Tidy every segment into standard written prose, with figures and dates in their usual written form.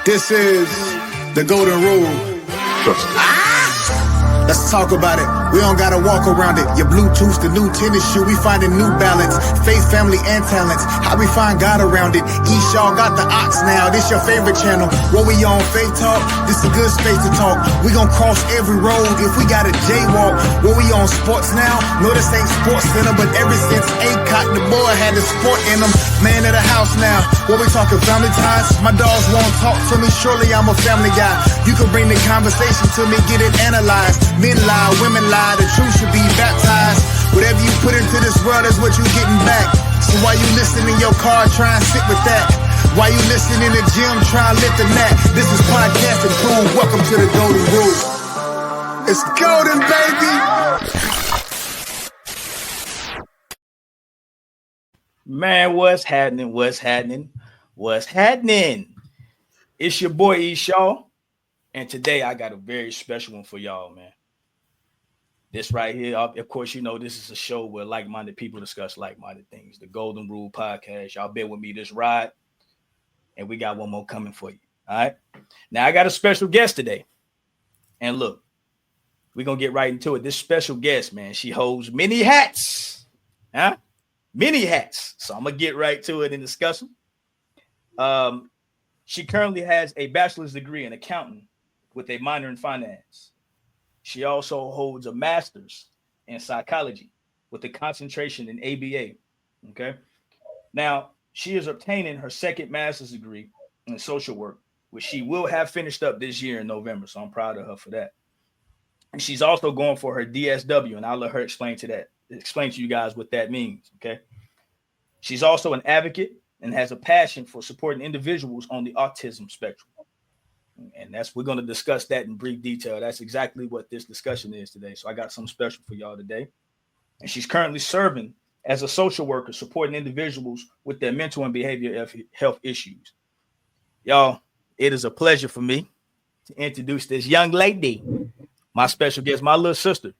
This is the golden rule. Let's talk about it. We don't gotta walk around it. Your Bluetooth, the new tennis shoe, we finding new balance. Faith, family, and talents. How we find God around it. East y'all got the ox now. This your favorite channel. What we on Faith Talk? This a good space to talk. We gon' cross every road if we got a jaywalk. What we on sports now? No, this ain't Sports Center, but ever since Acock, the boy had the sport in him. Man of the house now. What we talking family ties? My dogs won't talk to me. Surely I'm a family guy. You can bring the conversation to me, get it analyzed. Men lie, women lie, the truth should be baptized. Whatever you put into this world is what you getting back. So while you listening in your car, try and sit with that. While you listening in the gym, try and lift the gnat. This is Podcast Improved. Welcome to the Golden Rule. It's golden, baby. Man, what's happening? What's happening? What's happening? It's your boy E. Shaw, and today I got a very special one for y'all, man. This right here, of course, you know this is a show where like-minded people discuss like-minded things. The Golden Rule Podcast. Y'all been with me this ride, and we got one more coming for you. All right. Now I got a special guest today, and look, we're gonna get right into it. This special guest, man, she holds many hats, huh? Many hats. So I'm gonna get right to it and discuss them. She currently has a bachelor's degree in accounting with a minor in finance. She also holds a master's in psychology with a concentration in ABA. Okay. Now, she is obtaining her second master's degree in social work, which she will have finished up this year in November. So I'm proud of her for that. And she's also going for her DSW, and I'll let her explain to you guys what that means. Okay. She's also an advocate and has a passion for supporting individuals on the autism spectrum. And we're going to discuss that in brief detail. That's exactly what this discussion is today. So I got something special for y'all today. And she's currently serving as a social worker, supporting individuals with their mental and behavioral health issues. Y'all, it is a pleasure for me to introduce this young lady, my special guest, my little sister,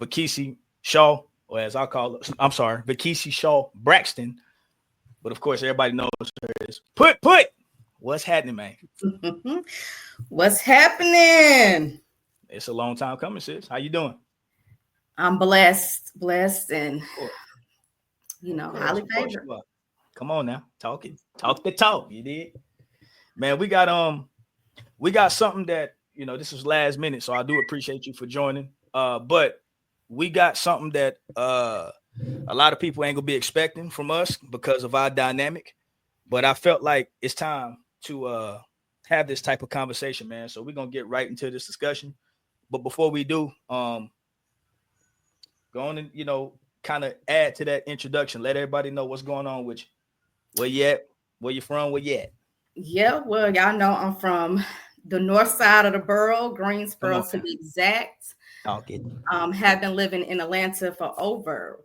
Verkisie Shaw, or as I call it, Verkisie Shaw-Braxton. But of course, everybody knows her as Put. What's happening, man? What's happening? It's a long time coming, sis. How you doing? I'm blessed, and highly favored. Come on now, talk the talk. You did, man. We got something that this was last minute, so I do appreciate you for joining. But we got something that a lot of people ain't gonna be expecting from us because of our dynamic. But I felt like it's time to have this type of conversation, man. So we're gonna get right into this discussion. But before we do, go on and kind of add to that introduction. Let everybody know what's going on with you. Where you at? Where you from? Where you at? Yeah, well, y'all know I'm from the north side of the borough, Greensboro to be exact. Okay. Have been living in Atlanta for over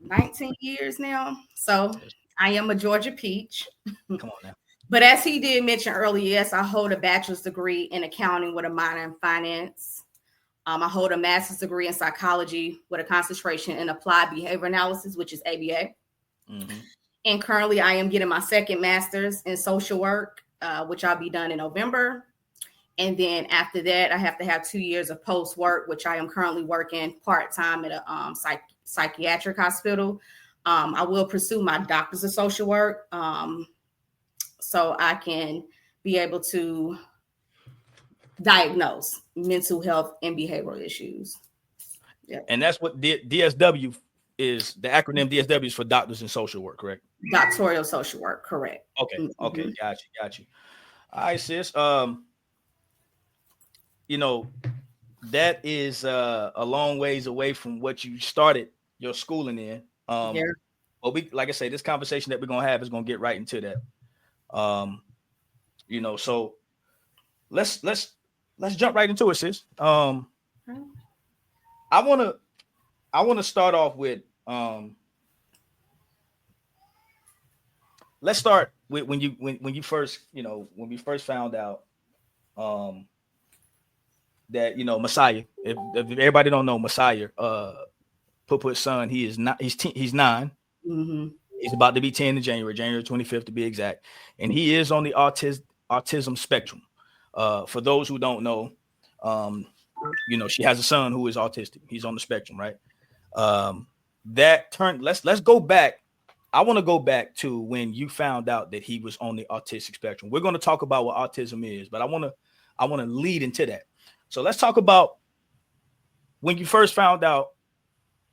19 years now. So I am a Georgia peach. Come on now. But as he did mention earlier, yes, I hold a bachelor's degree in accounting with a minor in finance. I hold a master's degree in psychology with a concentration in applied behavior analysis, which is ABA. Mm-hmm. And currently I am getting my second master's in social work, which I'll be done in November. And then after that, I have to have 2 years of post work, which I am currently working part-time at a psychiatric hospital. I will pursue my doctor's of social work so I can be able to diagnose mental health and behavioral issues. Yeah. And that's what DSW is. The acronym DSW is for doctors in social work, correct? Doctoral social work, correct. Okay. Mm-hmm. Okay. Got you. All right, sis. That is a long ways away from what you started your schooling in. Yeah. But like I say, this conversation that we're gonna have is gonna get right into that. So let's jump right into it, sis. I wanna start off with let's start with when you first, when we first found out that Messiah. If everybody don't know Messiah, Put son, he's 9. Mm-hmm. He's about to be 10 in January 25th to be exact, and he is on the autism spectrum. For those who don't know, she has a son who is autistic. He's on the spectrum, right? Let's go back. I want to go back to when you found out that he was on the autistic spectrum. We're going to talk about what autism is, but I want to lead into that. So let's talk about when you first found out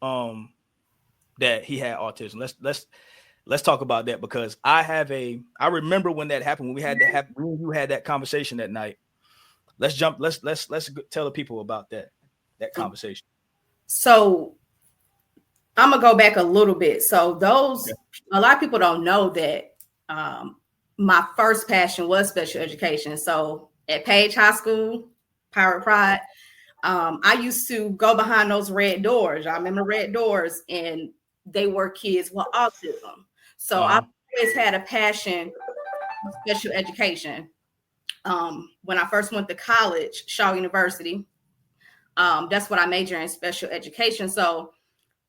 that he had autism. Let's talk about that, because I remember when that happened, when we had you had that conversation that night. Let's tell the people about that conversation. So I'm gonna go back a little bit. So a lot of people don't know that my first passion was special education. So at Page High School, Pirate Pride, I used to go behind those red doors. I remember red doors, and they were kids with autism. So I always had a passion for special education. When I first went to college, Shaw University, that's what I majored in, special education. So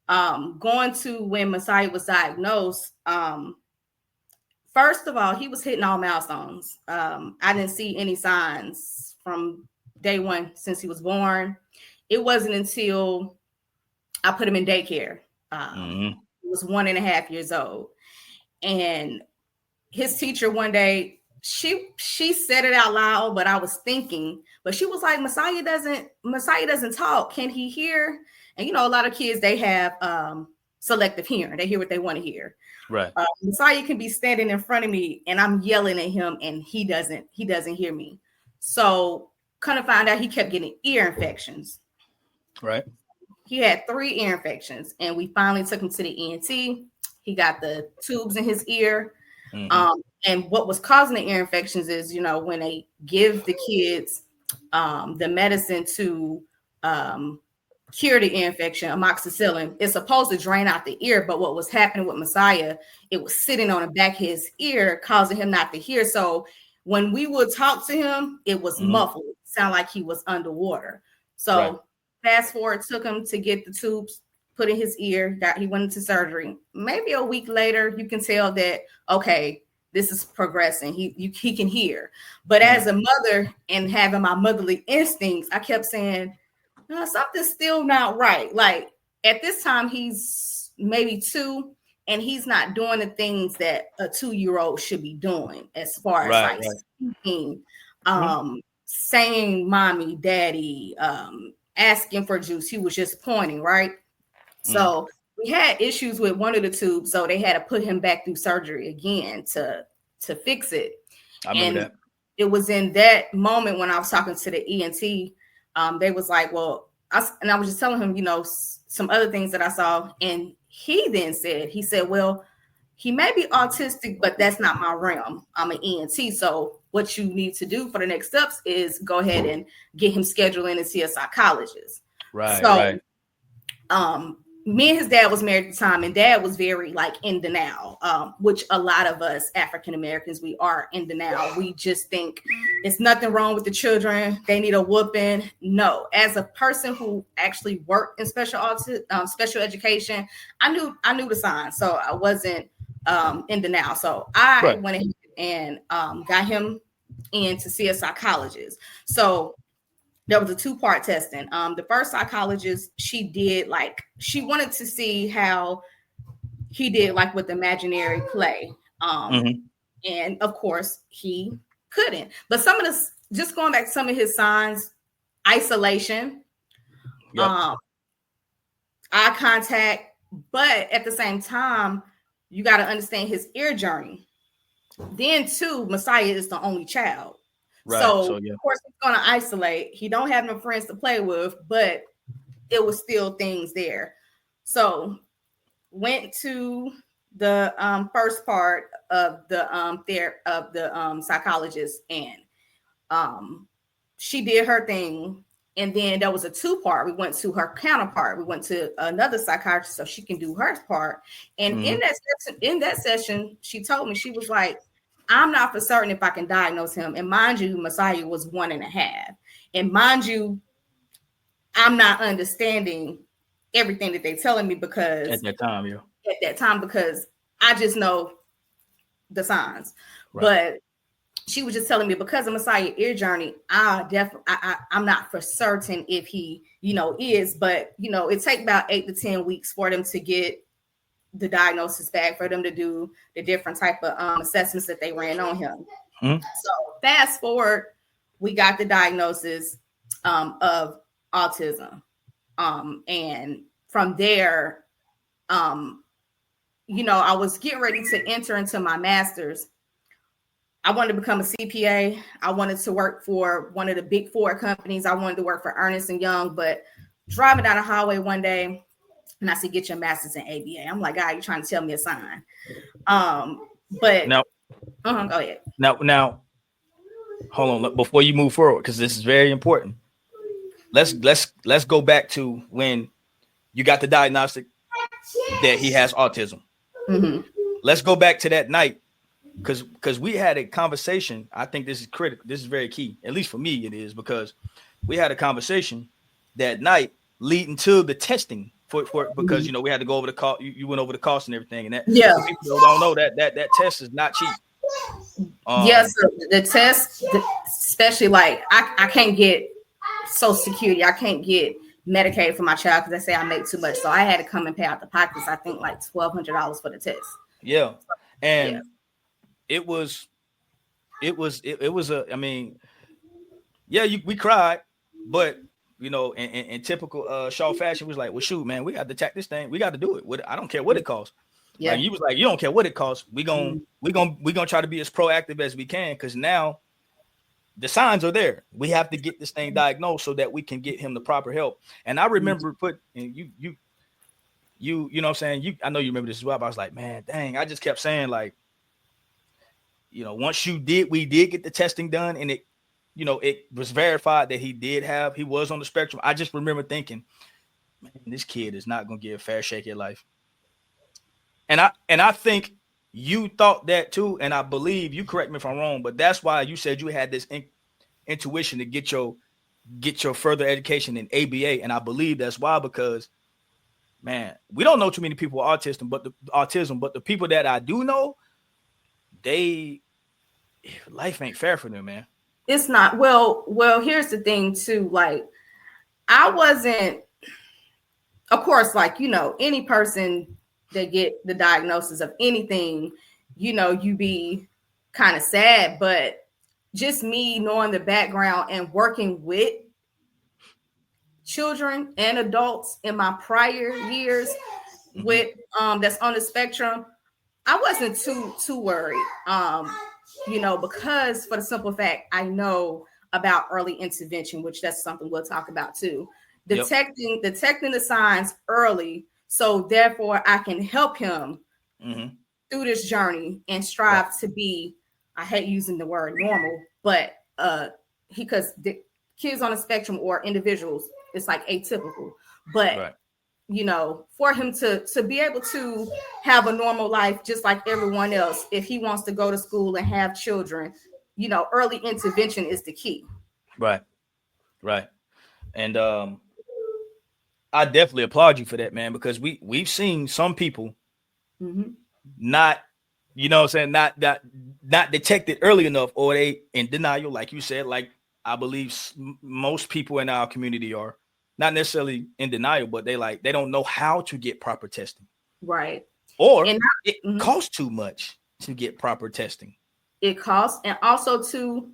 going to when Messiah was diagnosed, first of all, he was hitting all milestones. I didn't see any signs from day one since he was born. It wasn't until I put him in daycare. He was 1.5 years old. And his teacher one day, she said it out loud, but I was thinking, but she was like, Messiah doesn't talk. Can he hear? And a lot of kids, they have selective hearing. They hear what they want to hear. Right. Messiah can be standing in front of me and I'm yelling at him and he doesn't hear me. So kind of find out he kept getting ear infections. Right. He had 3 ear infections, and we finally took him to the ENT. He got the tubes in his ear. And what was causing the ear infections is, when they give the kids the medicine to cure the ear infection, amoxicillin, it's supposed to drain out the ear. But what was happening with Messiah, it was sitting on the back of his ear, causing him not to hear. So when we would talk to him, it was muffled. It sounded like he was underwater. So fast forward, took him to get the tubes put in his ear. He went into surgery. Maybe a week later, you can tell that, okay, this is progressing. He can hear. But as a mother and having my motherly instincts, I kept saying, no, something's still not right. Like at this time, he's maybe 2, and he's not doing the things that a 2-year-old should be doing as far as speaking, saying mommy, daddy, asking for juice. He was just pointing, right? So we had issues with one of the tubes, so they had to put him back through surgery again to fix it. I remember that. It was in that moment when I was talking to the ENT, they was like, well, I was just telling him, some other things that I saw. And he said, well, he may be autistic, but that's not my realm. I'm an ENT. So what you need to do for the next steps is go ahead and get him scheduled in and see a psychologist. Right. So, me and his dad was married at the time, and dad was very in denial, which a lot of us African Americans, we are in denial. We just think it's nothing wrong with the children. They need a whooping. No, as a person who actually worked in special education, I knew the signs, so I wasn't in denial. So I went ahead and got him in to see a psychologist. So there was a 2-part testing. The first psychologist, she wanted to see how he did with imaginary play. And of course he couldn't. But just going back to some of his signs, isolation, eye contact, but at the same time, you got to understand his ear journey. Then too, Messiah is the only child. Right. So of course he's going to isolate. He don't have no friends to play with, but it was still things there. So went to the first part of the psychologist, and she did her thing. And then there was a 2-part. We went to her counterpart. We went to another psychiatrist so she can do her part. And in that session, she told me, she was like, I'm not for certain if I can diagnose him. And mind you, Messiah was 1.5. And mind you, I'm not understanding everything that they're telling me because at that time, because I just know the signs. Right. But she was just telling me because of Messiah ear journey, I'm not for certain if he, is, but it take about 8 to 10 weeks for them to get the diagnosis back, for them to do the different type of assessments that they ran on him. Mm-hmm. So fast forward, we got the diagnosis of autism. And from there, I was getting ready to enter into my master's. I wanted to become a CPA. I wanted to work for one of the big 4 companies. I wanted to work for Ernst & Young, but driving down the highway one day, and I said, get your master's in ABA. I'm like, God, you're trying to tell me a sign. But now, go ahead. Now, hold on. Before you move forward, because this is very important. Let's go back to when you got the diagnostic that he has autism. Mm-hmm. Let's go back to that night, because we had a conversation. I think this is critical. This is very key. At least for me, it is, because we had a conversation that night leading to the testing for because Mm-hmm. we had to go over the cost. You went over the cost and everything, and that Yeah. people don't know that test is not cheap. Yes, the test, especially like I can't get Social Security, I can't get Medicaid for my child because they say I make too much, so I had to come and pay out the pockets. I think like $1,200 for the test. Yeah, and it was a. I mean, yeah, we cried, but in typical Shaw fashion, was like, well, shoot, man, we got to attack this thing. We got to do it. I don't care what it costs. Yeah. Like, you was like, you don't care what it costs. We gonna try to be as proactive as we can, because now the signs are there. We have to get this thing diagnosed so that we can get him the proper help. And I remember you know what I'm saying? I know you remember this as well, but I was like, man, dang, I just kept saying, like, once we did get the testing done, and it was verified that he was on the spectrum. I just remember thinking, man, this kid is not going to get a fair shake at life. And I think you thought that too. And I believe, you correct me if I'm wrong, but that's why you said you had this intuition to get your further education in ABA. And I believe that's why, because, man, we don't know too many people with autism, but the people that I do know, life ain't fair for them, man. It's not. Well, here's the thing too. Like, I wasn't, of course, like, any person that get the diagnosis of anything, you be kind of sad, but just me knowing the background and working with children and adults in my prior years with that's on the spectrum, I wasn't too worried. Because for the simple fact, I know about early intervention, which that's something we'll talk about too. Detecting the signs early, so therefore I can help him through this journey and strive to be, I hate using the word normal, but because the kids on the spectrum or individuals, it's like atypical, but for him to be able to have a normal life just like everyone else, if he wants to go to school and have children, early intervention is the key. Right. And I definitely applaud you for that, man, because we've seen some people not, not detected early enough, or they in denial, like you said. Like, I believe most people in our community are not necessarily in denial, but they don't know how to get proper testing. Right. Or it costs too much to get proper testing. It costs, and also too,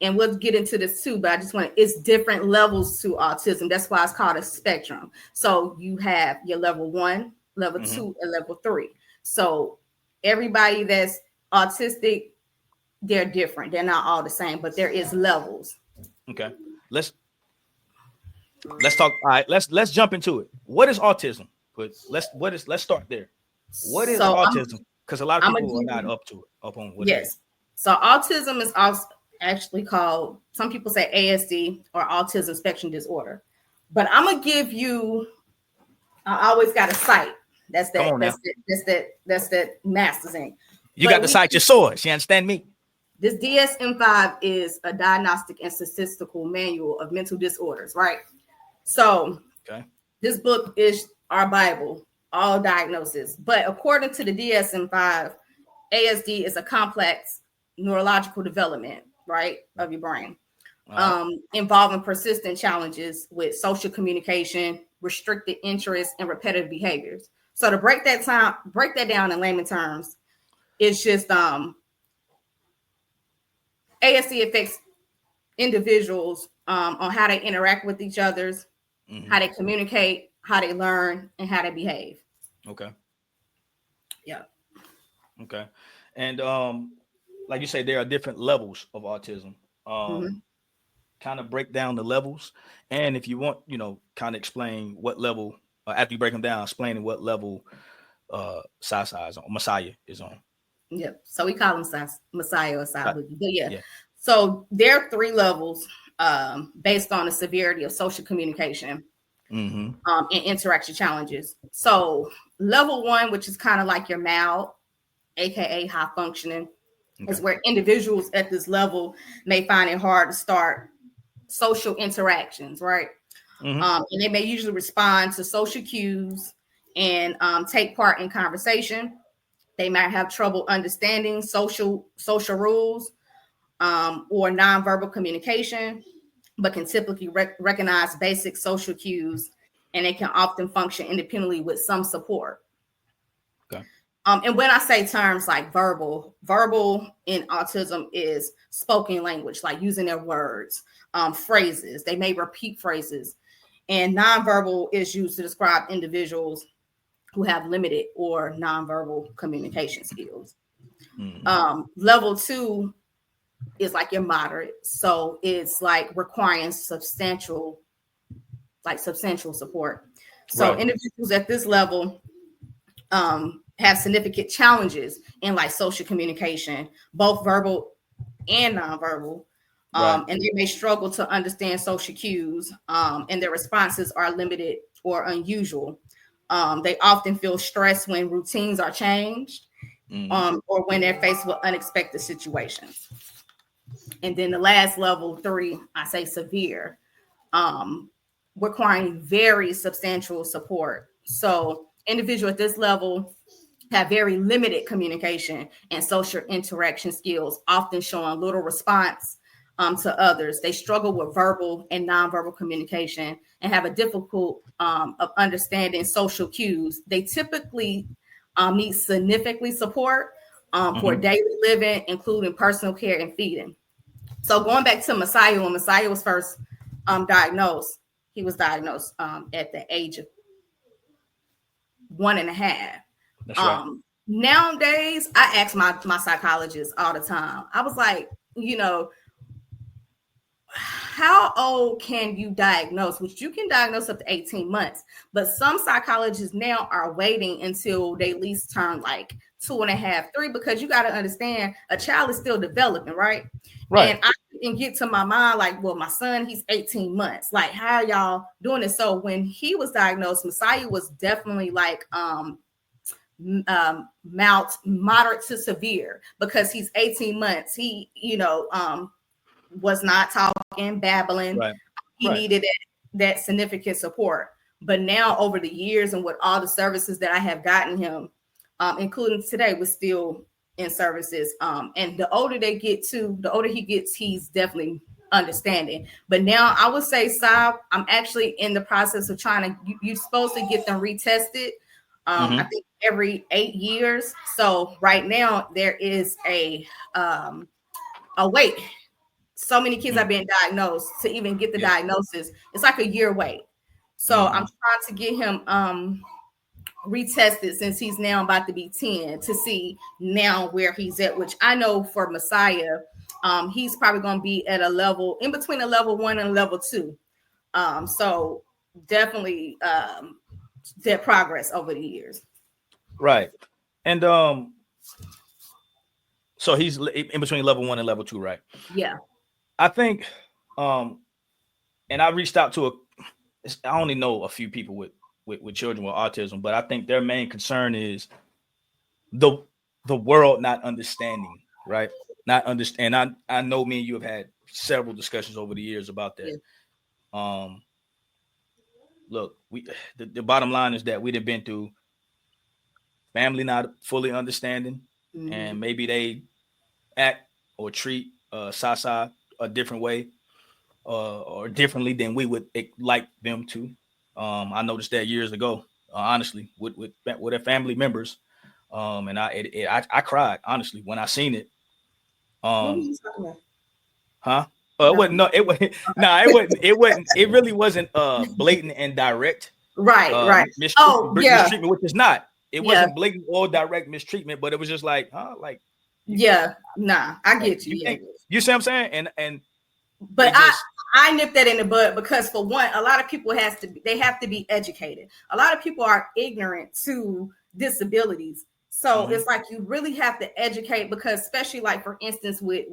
and we'll get into this too, but I just it's different levels to autism. That's why it's called a spectrum. So you have your level 1, level 2, and level 3. So everybody that's autistic, they're different. They're not all the same, but there is levels. Okay. Let's talk. All right, let's jump into it. What is autism? Let's start there. What is autism? Because a lot of people are not up on what it is. So autism is also actually called, some people say ASD or autism spectrum disorder. But I'm gonna give you, I always got a cite. That's that master's in. You got to cite your source. You understand me? This DSM-5 is a diagnostic and statistical manual of mental disorders, right? So this book is our Bible, all diagnosis. But according to the DSM-5, ASD is a complex neurological development, right, of your brain. Right. Involving persistent challenges with social communication, restricted interests, and repetitive behaviors. So to break that down in layman terms, it's just ASD affects individuals on how they interact with each others, how they communicate, how they learn, and how they behave. Okay. Yeah. Okay. And like you say, there are different levels of autism. Kind of break down the levels, and if you want, kind of explain what level. After you break them down, explaining what level Sasa is on, Messiah is on. Yep. So we call him Messiah or Side Boogie. But yeah. Yeah. So there are 3 levels based on the severity of social communication and interaction challenges. So level 1, which is kind of like your mild, aka high functioning, is where individuals at this level may find it hard to start social interactions, right? And they may usually respond to social cues and take part in conversation. They might have trouble understanding social rules or nonverbal communication, but can typically recognize basic social cues, and they can often function independently with some support. Okay. And when I say terms like verbal in autism is spoken language, like using their words, phrases. They may repeat phrases. And nonverbal is used to describe individuals who have limited or nonverbal communication skills. Level 2 is like your moderate. So it's like requiring substantial support. So individuals at this level have significant challenges in like social communication, both verbal and nonverbal. And they may struggle to understand social cues, and their responses are limited or unusual. They often feel stressed when routines are changed, or when they're faced with unexpected situations. And then the last level 3, I say severe, requiring very substantial support. So individuals at this level have very limited communication and social interaction skills, often showing little response to others. They struggle with verbal and nonverbal communication and have a difficult of understanding social cues. They typically need significant support for daily living, including personal care and feeding. So going back to Messiah, when Messiah was first diagnosed, he was diagnosed at the age of 1.5. That's right. Nowadays, I ask my psychologist all the time. I was like, how old can you diagnose? Which you can diagnose up to 18 months. But some psychologists now are waiting until they at least turn like 2.5, 3, because you got to understand a child is still developing, right? And I can get to my mind like, well, my son, he's 18 months. Like, how are y'all doing this? So when he was diagnosed, Messiah was definitely like moderate to severe, because he's 18 months. He, was not talking, babbling. He needed that significant support. But now over the years and with all the services that I have gotten him, including today, we're still in services. And the older he gets, he's definitely understanding. But now I would say, Saab, I'm actually in the process of trying to, you're supposed to get them retested. I think every 8 years. So right now there is a wait. So many kids are being diagnosed. To even get the diagnosis, it's like a year wait. So I'm trying to get him retested, since he's now about to be 10, to see now where he's at, which I know for Messiah, he's probably going to be at a level in between a level 1 and a level 2. So definitely that progress over the years. Right. And so he's in between level 1 and level 2, right? Yeah. I think, and I reached out to I only know a few people with children with autism, but I think their main concern is the world not understanding, right? Not understand. I know me and you have had several discussions over the years about that. Yeah. Look, the bottom line is that we've been through family not fully understanding, and maybe they act or treat Sasa a different way or differently than we would like them to. I noticed that years ago, honestly, with their family members. And I cried honestly when I seen it. What were you talking about? Huh? It wasn't. No, it wasn't. No, it wasn't. It wasn't. It really wasn't blatant and direct Right. Oh, yeah. mistreatment, which is not. It Yeah. wasn't blatant or direct mistreatment, but it was just like, like, yeah. Nah, I like, get you. Yeah. You see what I'm saying? And but I nipped that in the bud because for one, a lot of people have to be educated. A lot of people are ignorant to disabilities. So it's like you really have to educate because especially like for instance with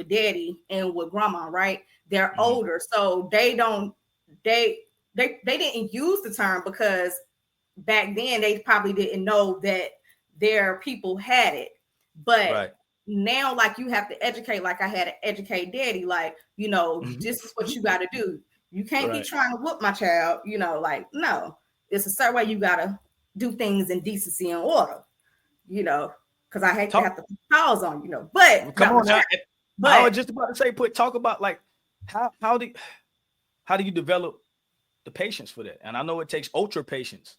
daddy and with grandma, right? They're older. So they didn't use the term because back then they probably didn't know that their people had it. But now like you have to educate, like I had to educate daddy, like, this is what you got to do. You can't be trying to whoop my child, like, no, it's a certain way you got to do things in decency and order, because I hate to have to pause on, but come on now. But I was just about to say, talk about like how do you develop the patience for that? And I know it takes ultra patience.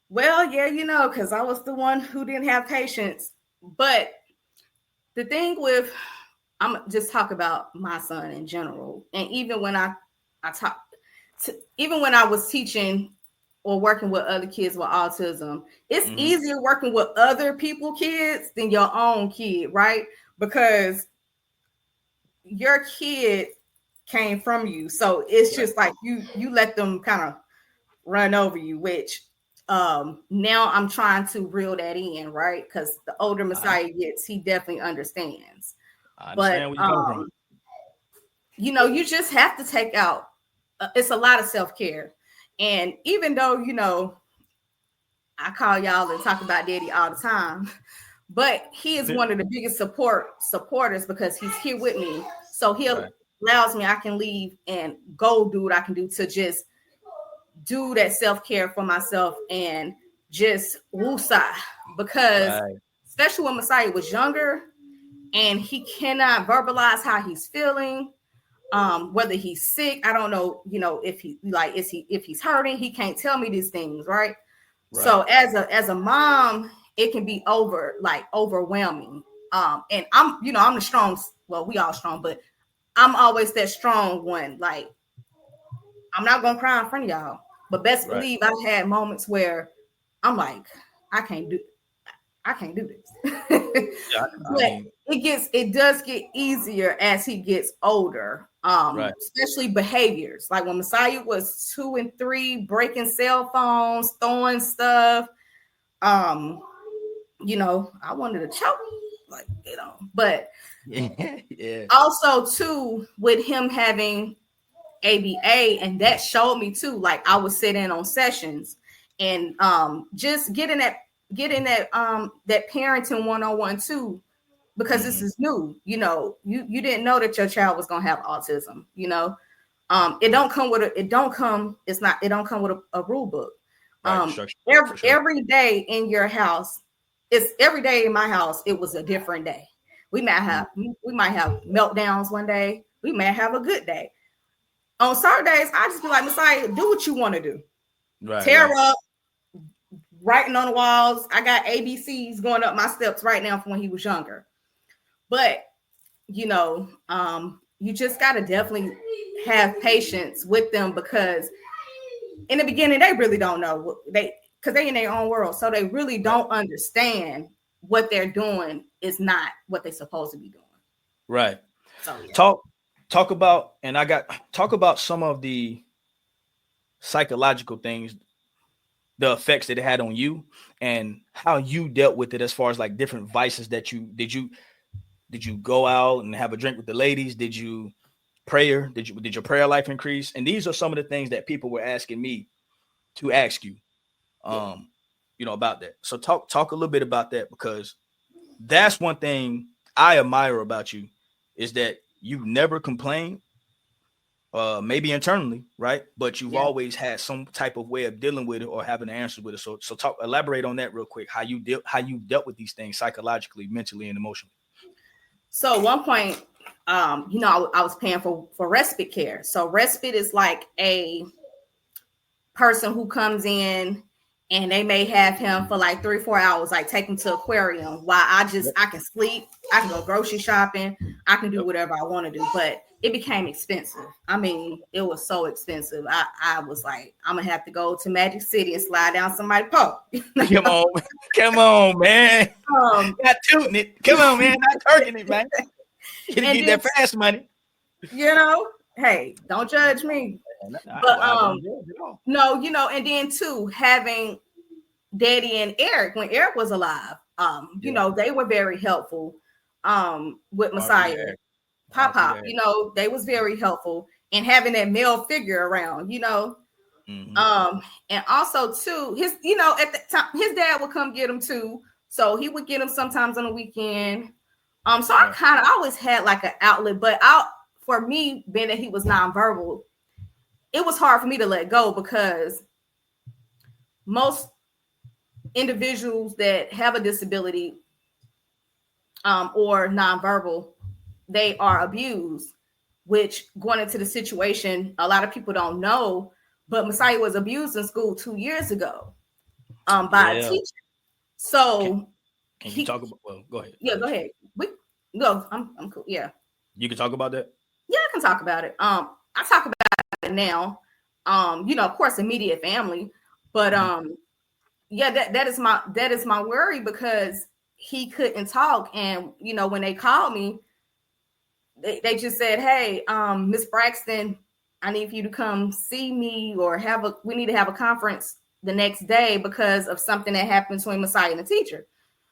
Well, yeah, because I was the one who didn't have patience. But the thing with, I'm just talk about my son in general, and even when even when I was teaching or working with other kids with autism, it's easier working with other people's kids than your own kid, right? Because your kid came from you, so it's just like you let them kind of run over you, which now I'm trying to reel that in, right? Because the older Messiah gets, he definitely understands. I understand where you're coming from. You just have to take out. It's a lot of self-care, and even though I call y'all and talk about daddy all the time, but he is one of the biggest supporters because he's here with me. So he allows me, I can leave and go do what I can do to just do that self-care for myself and just woosah, because especially when Messiah was younger and he cannot verbalize how he's feeling, whether he's sick, I don't know, if he's hurting, he can't tell me these things, right? So as a mom, it can be overwhelming. And I'm the strong, well, we all strong, but I'm always that strong one. Like, I'm not gonna cry in front of y'all, but best believe I've had moments where I'm like, I can't do this. But it does get easier as he gets older. Especially behaviors. Like when Messiah was 2 and 3, breaking cell phones, throwing stuff. I wanted to choke, but also too, with him having ABA, and that showed me too, like I would sit in on sessions and just getting that parenting 101 too, because this is new. You didn't know that your child was gonna have autism. It don't come with a rule book. Every day in your house, every day in my house, it was a different day. We might have meltdowns one day, we may have a good day. On Saturdays, I just be like, Messiah, do what you want to do. Tear up, writing on the walls. I got ABCs going up my steps right now from when he was younger. But, you just got to definitely have patience with them, because in the beginning, they really don't know because they in their own world. So they really don't understand what they're doing is not what they're supposed to be doing. Right. So, yeah. Talk about some of the psychological things, the effects that it had on you and how you dealt with it, as far as like different vices that did you go out and have a drink with the ladies? Did you prayer? Did your prayer life increase? And these are some of the things that people were asking me to ask you, about that. So talk a little bit about that, because that's one thing I admire about you, is that you never complain, maybe internally, right? But you've always had some type of way of dealing with it or having an answer with it. So elaborate on that real quick, how you dealt with these things psychologically, mentally, and emotionally. So at one point, I was paying for respite care. So respite is like a person who comes in and they may have him for like 3-4 hours, like take him to aquarium while I can sleep, I can go grocery shopping, I can do whatever I want to do. But it became expensive. I mean, it was so expensive. I was like, I'm gonna have to go to Magic City and slide down somebody's pole. Come on, man. Not tooting it. Come on, man. Not turking it, man. You can get that fast money. Hey, don't judge me. But no, and then too, having Daddy and Eric when Eric was alive, they were very helpful with Messiah. Pop, they was very helpful in having that male figure around, Mm-hmm. And also too, at the time his dad would come get him too. So he would get him sometimes on the weekend. So I kind of always had like an outlet, but for me, being that he was nonverbal, it was hard for me to let go because most individuals that have a disability or nonverbal, they are abused, which going into the situation, a lot of people don't know, but Messiah was abused in school 2 years ago by a teacher. So can you talk about, go ahead. Yeah, go ahead. I'm cool. Yeah. You can talk about that? Yeah, I can talk about it. I talk about it now. Of course, immediate family, but that is my worry because he couldn't talk, and when they called me, they just said, "Hey, Miss Braxton, I need for you to come see me, or we need to have a conference the next day because of something that happened between Messiah and the teacher."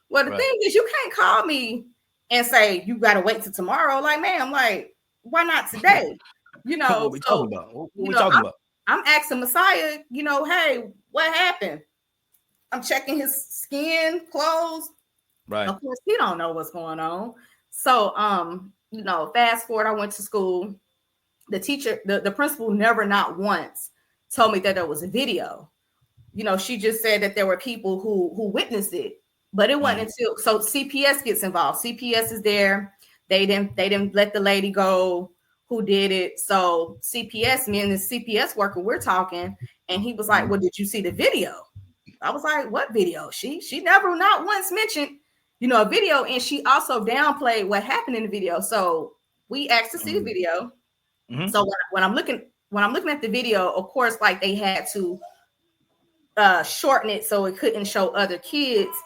Well, the thing is, you can't call me and say you got to wait till tomorrow. Like, ma'am, like, why not today? What we talking about? What we talking about? I'm asking Messiah, hey, what happened? I'm checking his skin, clothes. Right. Of course, he don't know what's going on. So, fast forward, I went to school. The teacher, the principal never not once told me that there was a video. She just said that there were people who witnessed it, but it wasn't until CPS gets involved. CPS is there. They didn't let the lady go who did it. So CPS, me and the CPS worker, we're talking, and he was like, "Well, did you see the video?" I was like, "What video?" She never not once mentioned, a video, and she also downplayed what happened in the video. So we asked to see the video. Mm-hmm. So when I'm looking at the video, of course, like they had to shorten it so it couldn't show other kids,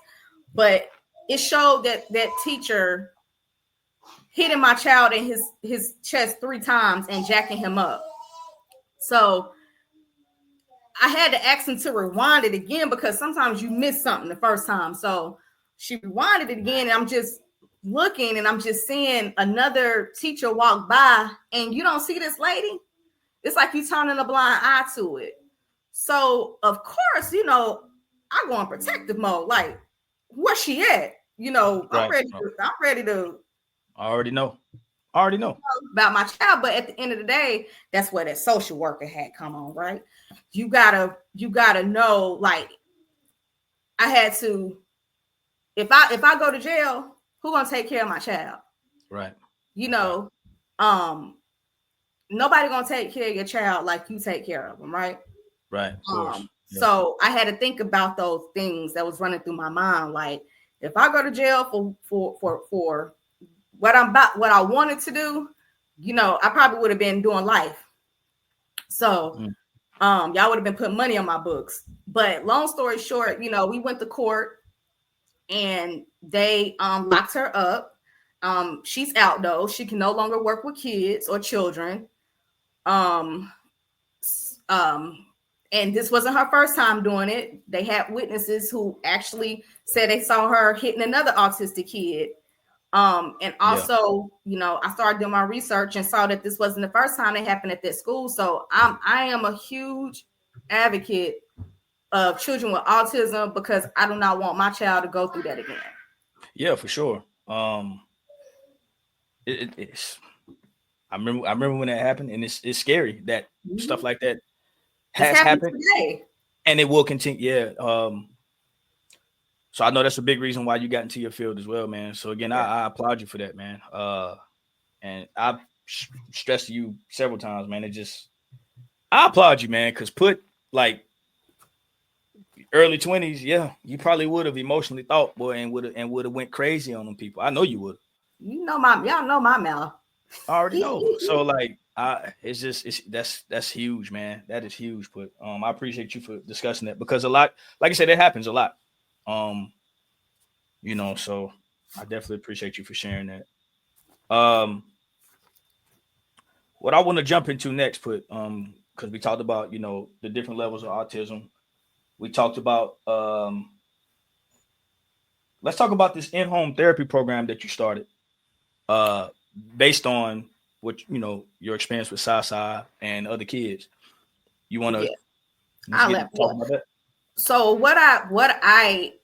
but it showed that teacher hitting my child in his chest 3 times and jacking him up. So I had to ask him to rewind it again because sometimes you miss something the first time. So she rewinded it again, and I'm just looking, and I'm just seeing another teacher walk by, and you don't see this lady. It's like you turning a blind eye to it. So of course, I go in protective mode. Like, where's she at? I'm ready to. I already know about my child, but at the end of the day, that's where that social worker had come on, right? You gotta know, like, I had to, if I go to jail, who gonna take care of my child? Right. Nobody gonna take care of your child like you take care of them, right? Right. Of course. So I had to think about those things that was running through my mind. Like, if I go to jail for what I wanted to do, I probably would have been doing life. So y'all would have been putting money on my books. But long story short, we went to court and they locked her up. She's out though. She can no longer work with kids or children. And this wasn't her first time doing it. They had witnesses who actually said they saw her hitting another autistic kid. And also, I started doing my research and saw that this wasn't the first time it happened at that school. So I am a huge advocate of children with autism because I do not want my child to go through that again. Yeah, for sure. It's. I remember when that happened, and it's scary that stuff like that has happened today. And it will continue. Yeah. So I know that's a big reason why you got into your field as well, man. So again, I applaud you for that, man. And I've stressed to you several times, man. I applaud you, man, because put like early 20s, yeah, you probably would have emotionally thought, boy, and would have went crazy on them people. I know you would. Y'all know my mouth. I already know. So like, that's huge, man. That is huge. But I appreciate you for discussing that because a lot, like I said, it happens a lot. So I definitely appreciate you for sharing that. What I want to jump into next, because we talked about, the different levels of autism. We talked about let's talk about this in-home therapy program that you started, based on what your experience with Sasa and other kids. You want to talk about that? So what I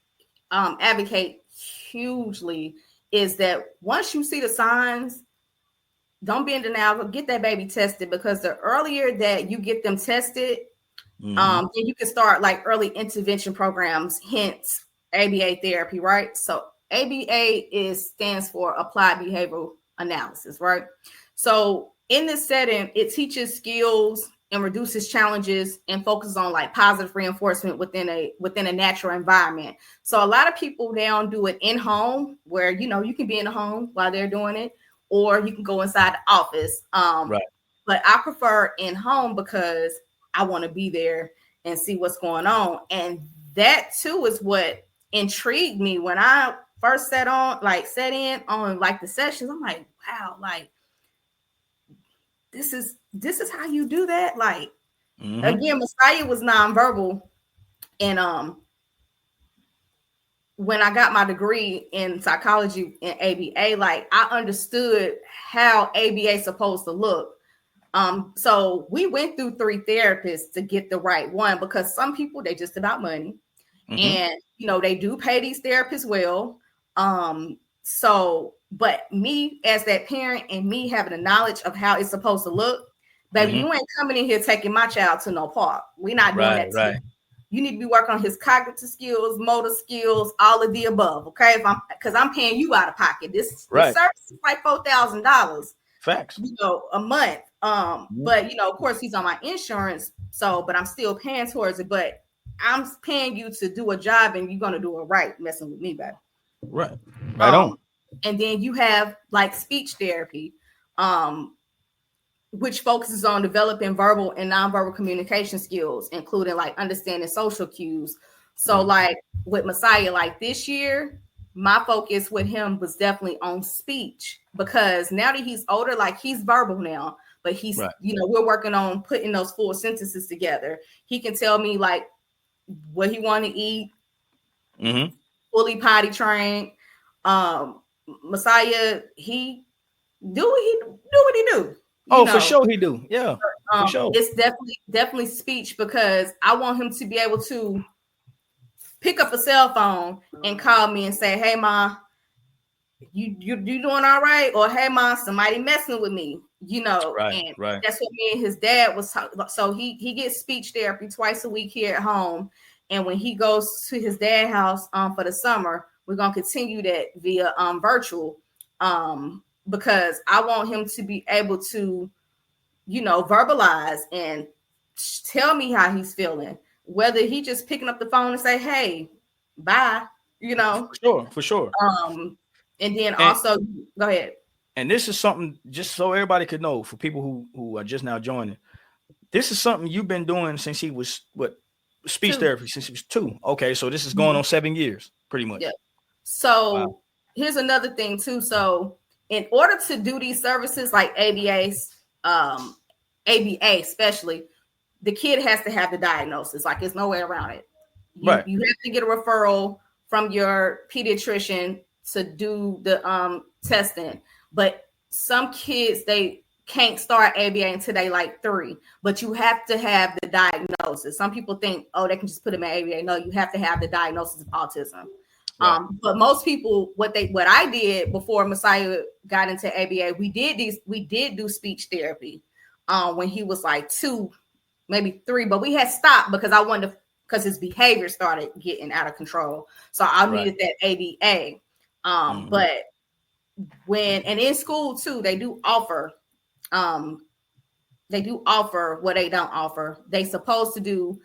advocate hugely is that once you see the signs, don't be in denial. Get that baby tested, because the earlier that you get them tested, then you can start like early intervention programs, hence ABA therapy, right? So ABA stands for Applied Behavioral Analysis, right? So in this setting, it teaches skills and reduces challenges and focuses on like positive reinforcement within a natural environment. So a lot of people now do it in home, where you can be in the home while they're doing it, or you can go inside the office. Right. But I prefer in home because I want to be there and see what's going on. And that too is what intrigued me when I first set in on like the sessions. I'm like, wow, like this is how you do that. Like, again, Messiah was nonverbal. And when I got my degree in psychology in ABA, like I understood how ABA is supposed to look. So we went through 3 therapists to get the right one, because some people, they just about money. And they do pay these therapists well. But me as that parent and me having the knowledge of how it's supposed to look, baby, you ain't coming in here taking my child to no park. We're not doing that. Right. You need to be working on his cognitive skills, motor skills, all of the above. Okay, because I'm paying you out of pocket. This service is like $4,000. Facts. A month. But of course he's on my insurance, but I'm still paying towards it. But I'm paying you to do a job, and you're gonna do it right, messing with me, baby. Right on. And then you have like speech therapy, which focuses on developing verbal and nonverbal communication skills, including like understanding social cues. So like with Messiah, like this year, my focus with him was definitely on speech, because now that he's older, like he's verbal now, but he's, we're working on putting those full sentences together. He can tell me like what he want to eat, fully potty trained. Messiah, he do what he do. For sure he do. Yeah, for sure. It's definitely speech, because I want him to be able to pick up a cell phone and call me and say, "Hey, Ma, you doing all right?" Or, "Hey, Ma, somebody messing with me." Right. That's what me and his dad was talking about. So he gets speech therapy twice a week here at home, and when he goes to his dad's house for the summer, we're gonna continue that via virtual, because I want him to be able to, verbalize and tell me how he's feeling, whether he just picking up the phone and say, "Hey, bye," For sure. And then also, go ahead. And this is something, just so everybody could know, for people who are just now joining, this is something you've been doing since he was speech therapy since he was 2. Okay, so this is going on 7 years, pretty much. Yeah. So here's another thing too. So in order to do these services like ABA especially, the kid has to have the diagnosis. Like, there's no way around it. You have to get a referral from your pediatrician to do the testing. But some kids, they can't start ABA until they like 3, but you have to have the diagnosis. Some people think, oh, they can just put them in ABA. No, you have to have the diagnosis of autism. But most people, what I did before Messiah got into ABA, we did do speech therapy when he was like 2, maybe 3, but we had stopped because I wanted to because his behavior started getting out of control. So I needed that ABA. But and in school too, they do offer what they don't offer. They supposed to do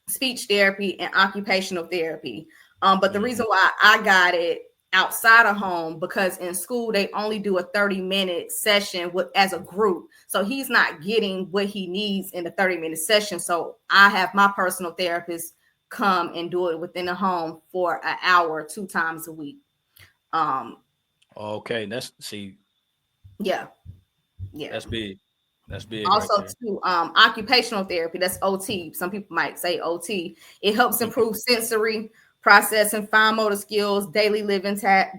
speech therapy and occupational therapy. But the reason why I got it outside of home, because in school they only do a 30-minute session as a group. So he's not getting what he needs in the 30-minute session. So I have my personal therapist come and do it within the home for an hour, 2 times a week. Okay, that's big. That's big. Also, right too, occupational therapy, that's OT. Some people might say OT. It helps improve sensory processing, fine motor skills, daily living tasks,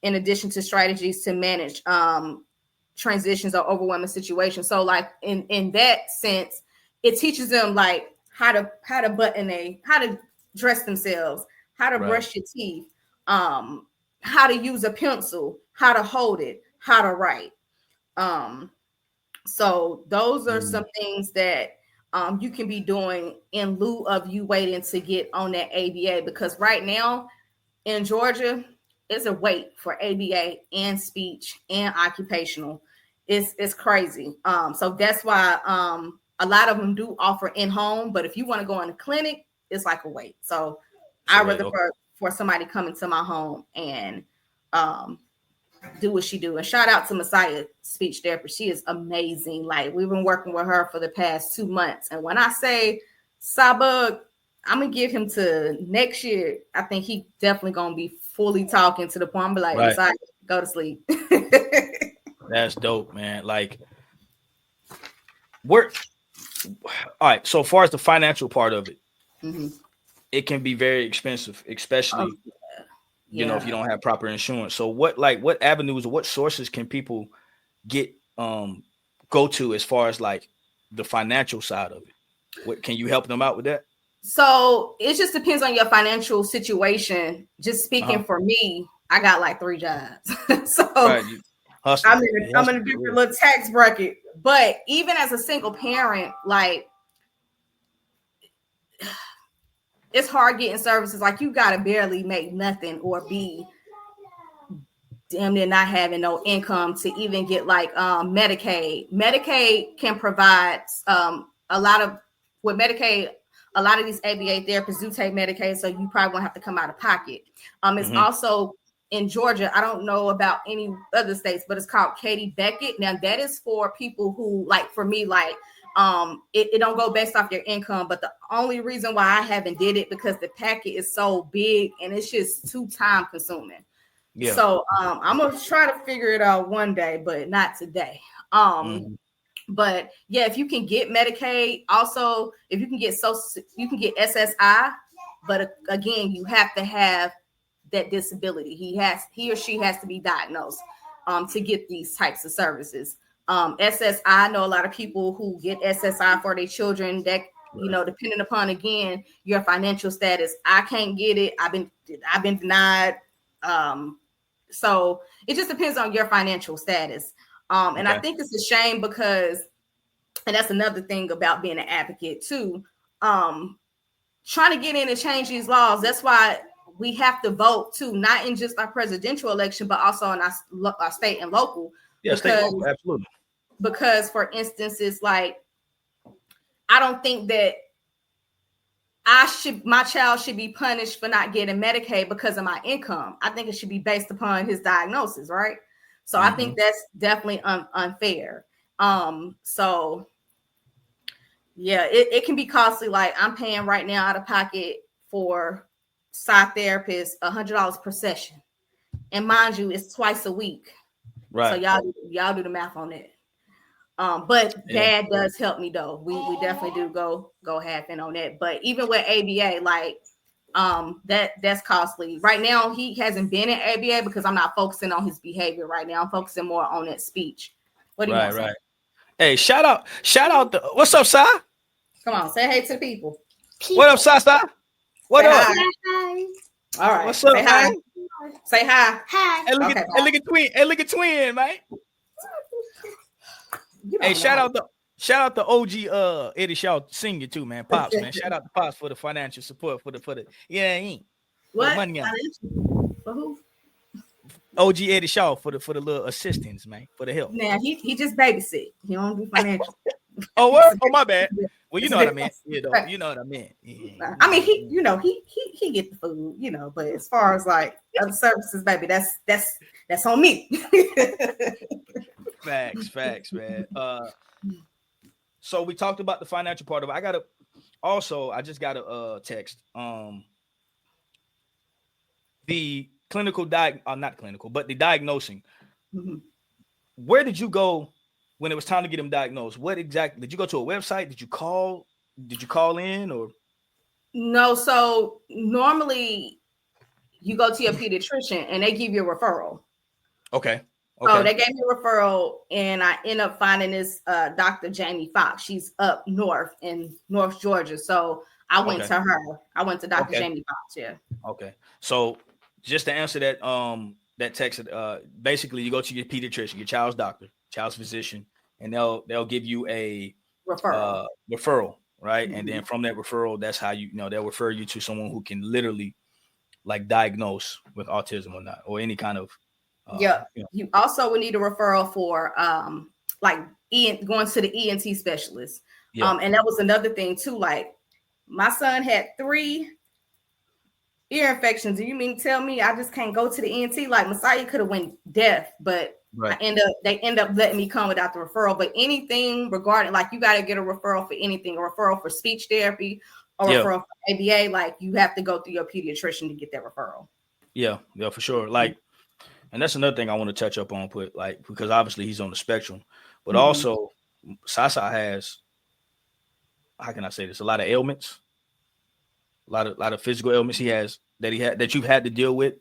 in addition to strategies to manage transitions or overwhelming situations. So, like in that sense, it teaches them like how to dress themselves, how to brush your teeth, how to use a pencil, how to hold it, how to write. So those are some things that you can be doing in lieu of you waiting to get on that ABA, because right now in Georgia, it's a wait for ABA and speech and occupational. It's crazy. So that's why a lot of them do offer in home, but if you want to go in the clinic, it's like a wait. So I rather for somebody coming to my home and do what she do. And shout out to Messiah speech therapist. She is amazing. Like, we've been working with her for the past 2 months. And when I say Sabug, I'm gonna give him to next year. I think he definitely gonna be fully talking to the point. I'm like, Messiah, go to sleep. That's dope, man. Like, all right. So far as the financial part of it, it can be very expensive, especially you know, if you don't have proper insurance. So what avenues or what sources can people get go to as far as like the financial side of it? What can you help them out with that? So it just depends on your financial situation. Just speaking for me, I got like 3 jobs. So I'm in a different little tax bracket. But even as a single parent, like, it's hard getting services. Like, you gotta barely make nothing or be damn near not having no income to even get like Medicaid. Medicaid can provide a lot of Medicaid. A lot of these ABA therapists do take Medicaid, so you probably won't have to come out of pocket. It's also in Georgia. I don't know about any other states, but it's called Katie Beckett. Now that is for people who, like for me, like it don't go based off your income, but the only reason why I haven't did it because the packet is so big and it's just too time consuming. So I'm gonna try to figure it out one day, but not today. But yeah, if you can get Medicaid, also if you can get you can get SSI, but again, you have to have that disability. He or she has to be diagnosed to get these types of services. SSI, I know a lot of people who get SSI for their children that, you know, depending upon, again, your financial status. I can't get it. I've been denied. So it just depends on your financial status. And I think it's a shame because, and that's another thing about being an advocate too, trying to get in and change these laws. That's why we have to vote too, not in just our presidential election, but also in our state and local. Yeah, state and local, absolutely. Because, for instance, it's like, I don't think that my child should be punished for not getting Medicaid because of my income. I think it should be based upon his diagnosis, right? So I think that's definitely unfair. So yeah, it can be costly. Like, I'm paying right now out of pocket for psych therapist $100 per session, and mind you, it's twice a week. Right. So y'all do the math on that. But Dad does help me though. We definitely do go half in on that. But even with ABA, like that's costly. Right now, he hasn't been in ABA because I'm not focusing on his behavior right now. I'm focusing more on that speech. What do you want to say? Hey, shout out what's up, Si? Come on, say hey to the people. What up, Si? What up? Hi. All right. What's up, say man? Say hi. Hi. Hey, look at Twin, man. Hey, shout out Shout out to OG Eddie Shaw Senior too, man. Pops, man. Shout out to Pops for the financial support for the for the What? money on. For who? OG Eddie Shaw for the little assistance, man, for the help. Now he just babysit. He don't do financial. Oh, what? Oh, my bad. Well, you know what I meant. You know what I meant. Yeah. I mean, he get the food, but as far as like other services, baby, that's on me. Facts, man. So we talked about the financial part of it. I just got a text. The clinical not clinical, but the diagnosing. Mm-hmm. Where did you go when it was time to get him diagnosed? What exactly did you go to a website? Did you call in or? No, so normally you go to your pediatrician and they give you a referral. Okay. So they gave me a referral, and I end up finding this Dr. Jamie Fox. She's up north in North Georgia. So I went to her. I went to Dr. Jamie Fox. Yeah. Okay. So just to answer that text, basically you go to your pediatrician, your child's doctor, child's physician, and they'll give you a referral, right? Mm-hmm. And then from that referral, that's how they'll refer you to someone who can literally like diagnose with autism or not, or any kind of. You also would need a referral for like going to the ENT specialist. Yeah. And that was another thing too. Like my son had 3 ear infections. Do you mean to tell me I just can't go to the ENT? Like Messiah could have went deaf, but right. They end up letting me come without the referral. But anything regarding, like, you got to get a referral for anything, a referral for speech therapy, or referral for ABA. Like, you have to go through your pediatrician to get that referral. Yeah, for sure. Like, and that's another thing I want to touch up on, because obviously he's on the spectrum, but also Sasa has, how can I say this? A lot of ailments, a lot of physical ailments that you've had to deal with.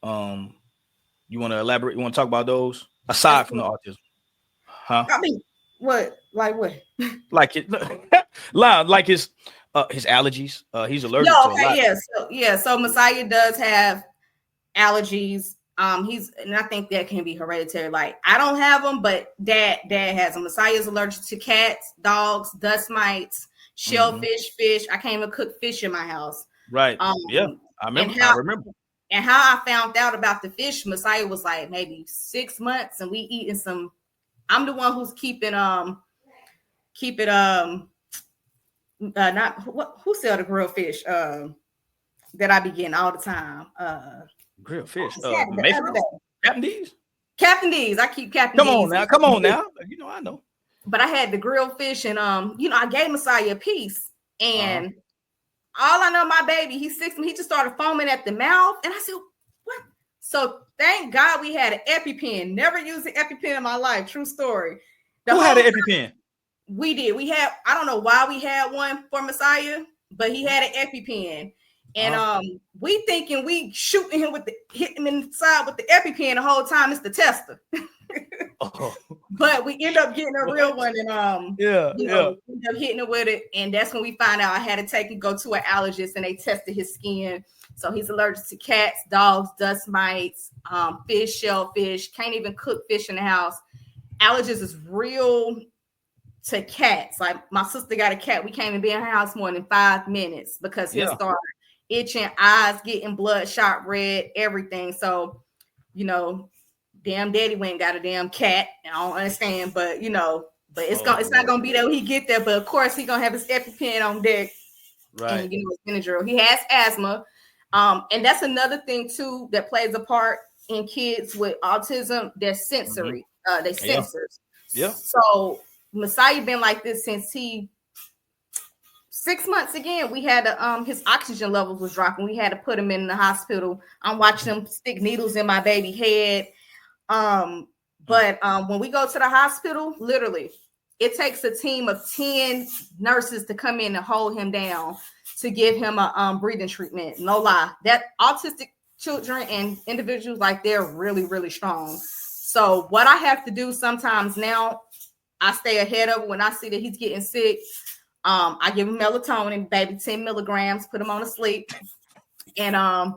You want to elaborate? You want to talk about those aside from the autism? Huh? I mean, what? Like what? Like it, like his allergies. He's allergic to a lot. So Messiah does have allergies. And I think that can be hereditary. Like, I don't have them, but dad has them. Messiah is allergic to cats, dogs, dust mites, shellfish, fish. I can't even cook fish in my house. Right. I remember. And how I found out about the fish, Messiah was like maybe 6 months, and we eating some. I'm the one who's keeping who sell the grilled fish that I be getting all the time. Grilled fish. Captain D's. I keep Captain D's. Come on now. I know. But I had the grilled fish, and I gave Messiah a piece, and all I know, my baby, he's 6, and he just started foaming at the mouth, and I said, "What?" So thank God we had an EpiPen. Never used an EpiPen in my life. True story. Who had an EpiPen? We did. We had. I don't know why we had one for Messiah, but he had an EpiPen. And we thinking we shooting him hitting him inside with the EpiPen the whole time. It's the tester. But we end up getting a real one, and we end up hitting it with it. And that's when we find out I had to go to an allergist, and they tested his skin. So he's allergic to cats, dogs, dust mites, fish, shellfish. Can't even cook fish in the house. Allergist is real to cats. Like, my sister got a cat. We can't even be in her house more than 5 minutes because he'll start itching, eyes getting bloodshot red, everything. So, damn daddy went and got a damn cat. I don't understand, but it's not gonna be that when he get there. But of course, he gonna have his EpiPen on deck, right? And his Benadryl. He has asthma, and that's another thing too that plays a part in kids with autism. They're sensory. They sensors. Yeah. So Messiah been like this since he. 6 months again, we had his oxygen levels was dropping. We had to put him in the hospital. I'm watching them stick needles in my baby head. But when we go to the hospital, literally, it takes a team of 10 nurses to come in and hold him down to give him a breathing treatment. No lie, that autistic children and individuals, like, they're really, really strong. So what I have to do sometimes now, I stay ahead of it. When I see that he's getting sick, I give him melatonin, baby, 10 milligrams, put him on to sleep. And I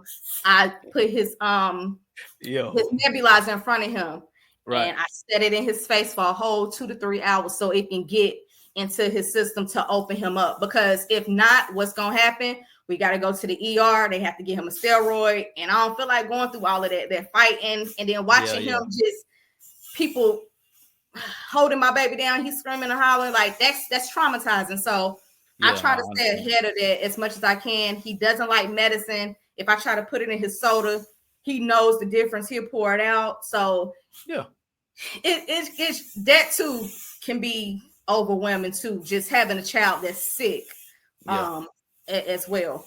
put his nebulizer in front of him. Right. And I set it in his face for a whole 2 to 3 hours so it can get into his system to open him up. Because if not, what's gonna happen? We got to go to the ER. They have to give him a steroid, and I don't feel like going through all of that. They're fighting, and then watching him just people holding my baby down. He's screaming and hollering, like that's traumatizing. So I try to stay ahead of that as much as I can. He doesn't like medicine. If I try to put it in his soda, he knows the difference. He'll pour it out. So it's that too can be overwhelming too. Just having a child that's sick. As well.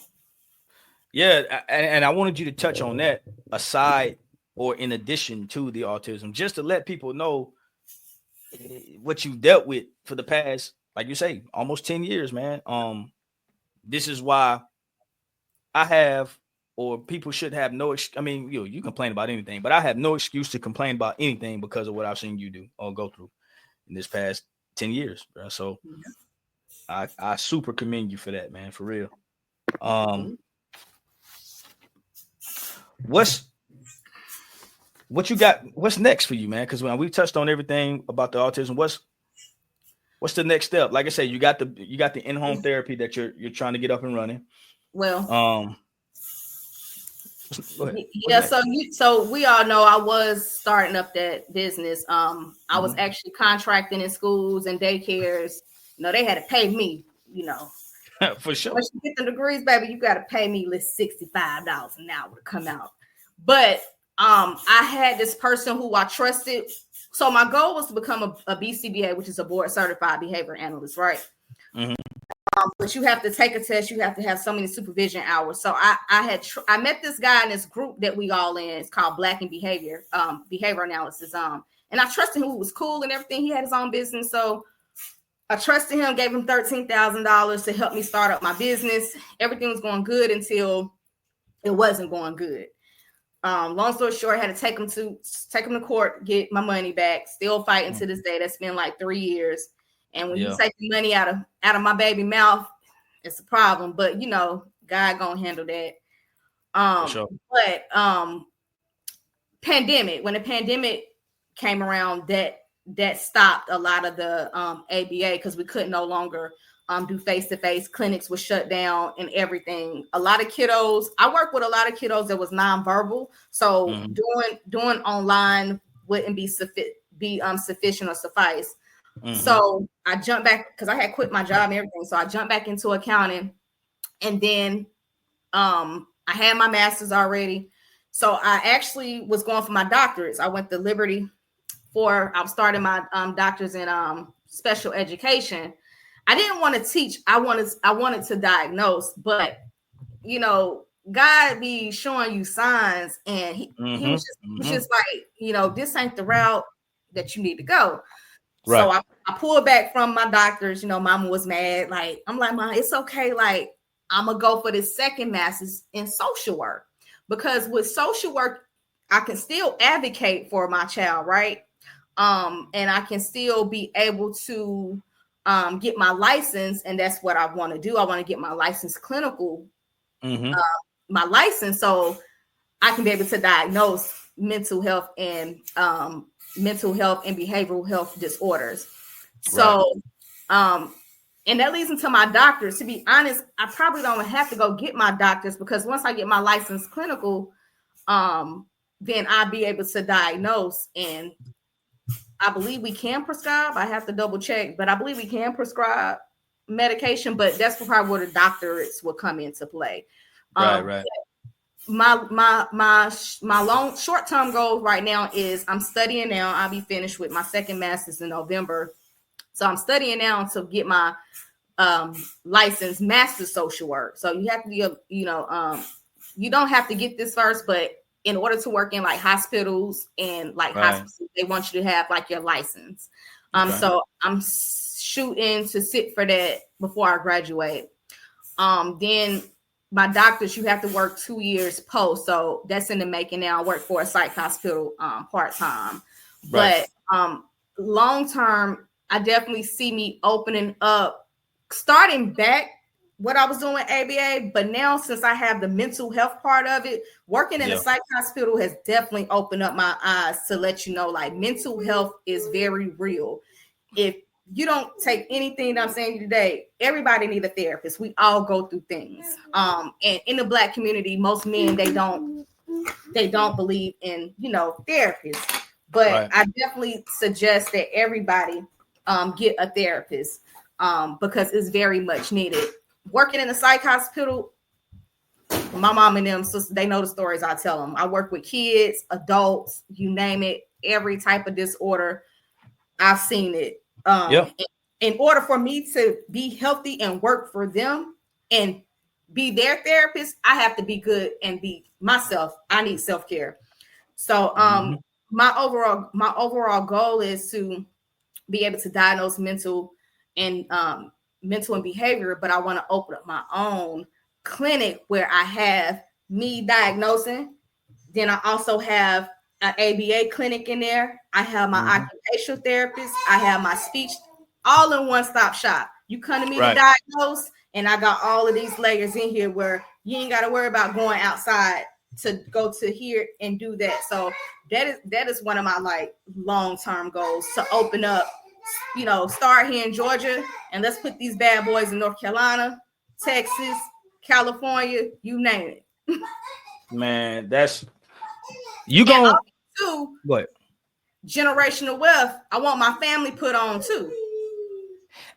Yeah, and I wanted you to touch on that aside or in addition to the autism, just to let people know what you've dealt with for the past, like you say, almost 10 years, man. This is why I have, or people should have no, I mean, you complain about anything, but I have no excuse to complain about anything because of what I've seen you do or go through in this past 10 years, bro. So I super commend you for that, man, for real. What you got? What's next for you, man? Because when we touched on everything about the autism, what's the next step? Like I said, you got the in-home therapy that you're trying to get up and running. Well, go ahead. So we all know I was starting up that business. I was actually contracting in schools and daycares. They had to pay me, For sure. Once you get the degrees, baby, you got to pay me $65 an hour to come out. But I had this person who I trusted. So my goal was to become a BCBA, which is a board certified behavior analyst, right? Mm-hmm. But you have to take a test. You have to have so many supervision hours. So I met this guy in this group that we all in. It's called Black in Behavior, behavior analysis. And I trusted him. He was cool and everything. He had his own business. So I trusted him, gave him $13,000 to help me start up my business. Everything was going good until it wasn't going good. Long story short, I had to take him to court, get my money back. Still fighting to this day. That's been like 3 years. And when you take the money out of my baby mouth, it's a problem. But God gonna handle that. Sure. But when the pandemic came around, that stopped a lot of the ABA because we could no longer do face-to-face. Clinics were shut down and everything. A lot of kiddos, I work with a lot of kiddos that was nonverbal. So doing online wouldn't be sufficient or suffice. So I jumped back because I had quit my job and everything. So I jumped back into accounting, and then I had my master's already. So I actually was going for my doctorates. I went to Liberty I was starting my doctors in special education. I didn't want to teach. I wanted to diagnose, but God be showing you signs, and he was just like, this ain't the route that you need to go. Right. So I pulled back from my doctors. Mama was mad. Like, I'm like, Mom, it's okay. Like, I'm gonna go for this second master's in social work, because with social work, I can still advocate for my child, right? And I can still be able to get my license, and that's what I want to do. I want to get my license clinical, my license, so I can be able to diagnose mental health and behavioral health disorders. So, and that leads into my doctors. To be honest, I probably don't have to go get my doctors, because once I get my license clinical, then I'll be able to diagnose. And I believe we can prescribe. I have to double check, but I believe we can prescribe medication. But that's probably where the doctorates will come into play. Right. My short-term goal right now is I'm studying now. I'll be finished with my second master's in November. So I'm studying now to get my licensed master social work. So you have to be you don't have to get this first, but in order to work in like hospitals and like hospitals, they want you to have like your license. So I'm shooting to sit for that before I graduate. Then my doctors, you have to work 2 years post. So that's in the making now. I work for a psych hospital part-time. But long term, I definitely see me opening up, starting back what I was doing at ABA. But now, since I have the mental health part of it, working in a psych hospital has definitely opened up my eyes to let you know, like, mental health is very real. If you don't take anything that I'm saying today. Everybody need a therapist. We all go through things. And in the Black community, most men they don't believe in therapists. But Right. I definitely suggest that everybody get a therapist because it's very much needed. Working in a psych hospital, my mom and them, so they know the stories I tell them. I work with kids, adults, you name it, every type of disorder. I've seen it. In order for me to be healthy and work for them and be their therapist, I have to be good and be myself. I need self-care. So my overall goal is to be able to diagnose mental and behavior, but I want to open up my own clinic where I have me diagnosing. Then I also have an ABA clinic in there. I have my occupational therapist. I have my speech, all in one stop shop. You come to me to diagnose, and I got all of these layers in here where you ain't got to worry about going outside to go to here and do that. So that is one of my like long-term goals, to open up, start here in Georgia, and let's put these bad boys in North Carolina, Texas, California, you name it. Man, that's you going to what? Generational wealth. I want my family put on too.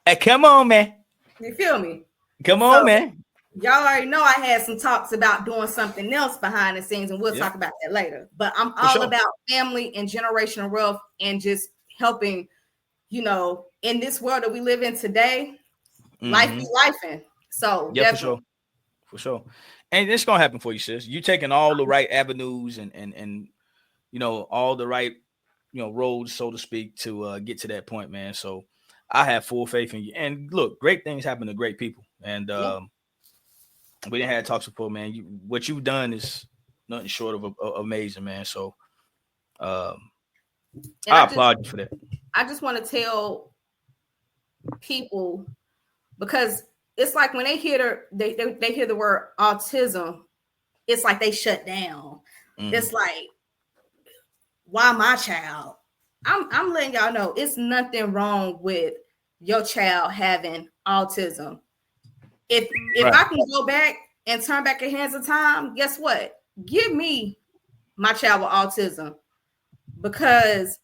Hey, come on, man. You feel me? Come on, man. Y'all already know I had some talks about doing something else behind the scenes, and we'll talk about that later. But I'm all about family and generational wealth and just helping, in this world that we live in today, life be lifing. So yeah, for sure. And it's gonna happen for you, sis. You taking all the right avenues and all the right roads, so to speak, to get to that point, man. So I have full faith in you. And look, great things happen to great people. And we didn't have talks before, man. What you've done is nothing short of amazing, man. So I applaud you for that. I just want to tell people, because it's like when they hear they hear the word autism, it's like they shut down. It's like, why my child? I'm letting y'all know it's nothing wrong with your child having autism. If I can go back and turn back the hands of time, guess what? Give me my child with autism, because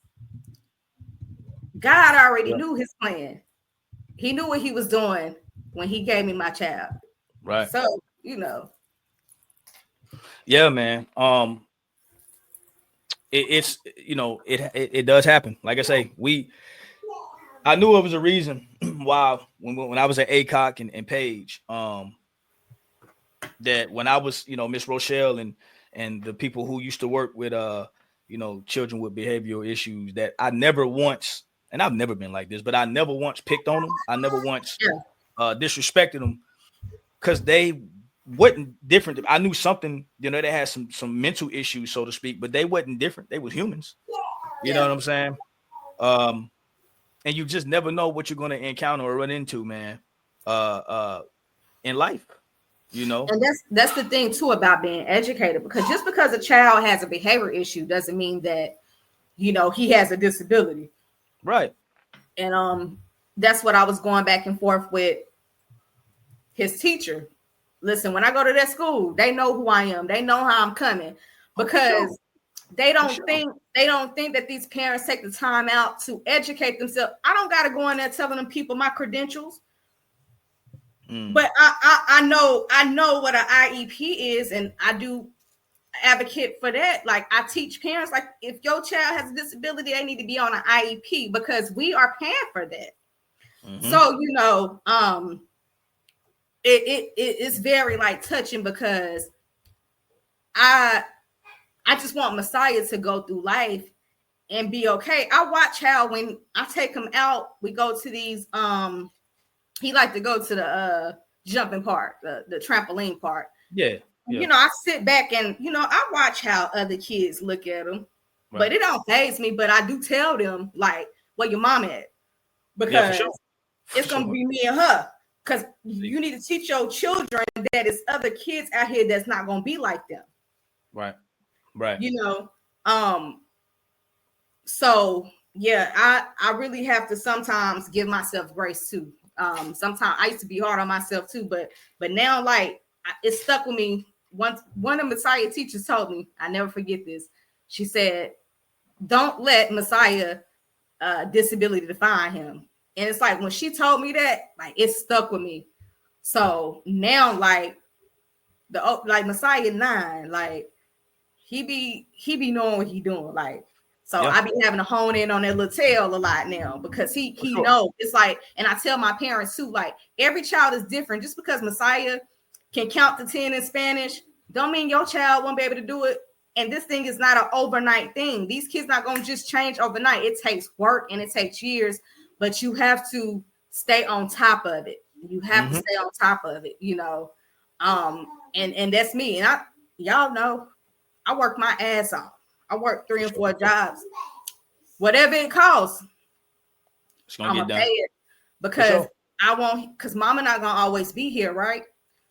God already knew his plan. He knew what he was doing when he gave me my child. Right. So, Yeah, man. It does happen. Like I say, I knew it was a reason why when I was at ACOC and Page, that when I was, Miss Rochelle and the people who used to work with children with behavioral issues, that I never once, and I've never been like this, but I never once picked on them. I never once disrespected them, because they wasn't different. I knew something, they had some mental issues, so to speak, but they wasn't different. They was humans. You know what I'm saying? And you just never know what you're going to encounter or run into, man, in life, And that's the thing too about being educated, because just because a child has a behavior issue doesn't mean that, he has a disability. Right. And that's what I was going back and forth with his teacher. Listen, when I go to that school, they know who I am. They know how I'm coming, because they don't think that these parents take the time out to educate themselves. I don't got to go in there telling them people my credentials. But I know what an IEP is, and I do advocate for that. Like, I teach parents, like, if your child has a disability, they need to be on an IEP, because we are paying for that. So it's very like touching, because I just want Messiah to go through life and be okay. I watch how when I take him out, we go to these he like to go to the jumping park, the trampoline park. Yeah. I sit back and I watch how other kids look at him, but it don't faze me. But I do tell them, like, where your mom at, because it's gonna be me and her. Because you need to teach your children that it's other kids out here that's not gonna be like them. Right. So Yeah, I really have to sometimes give myself grace too. Sometimes I used to be hard on myself too, but now like it stuck with me. Once one of Messiah teachers told me, I never forget this. She said, "Don't let Messiah disability define him." And it's like when she told me that, like it stuck with me. So now, like like Messiah 9, like he be knowing what he doing, like. So Yeah, I be having to hone in on that little tail a lot now because for he sure. knows. It's like, and I tell my parents too, like every child is different. Just because Messiah can count to 10 in Spanish, don't mean your child won't be able to do it. And this thing is not an overnight thing. These kids not gonna just change overnight. It takes work and it takes years, but you have to stay on top of it. You have to stay on top of it, you know. And that's me. And y'all know I work my ass off. I work 3 and 4 jobs. Whatever it costs, It's gonna I'm get gonna pay done. it For because sure. I want, because mama not gonna always be here, right?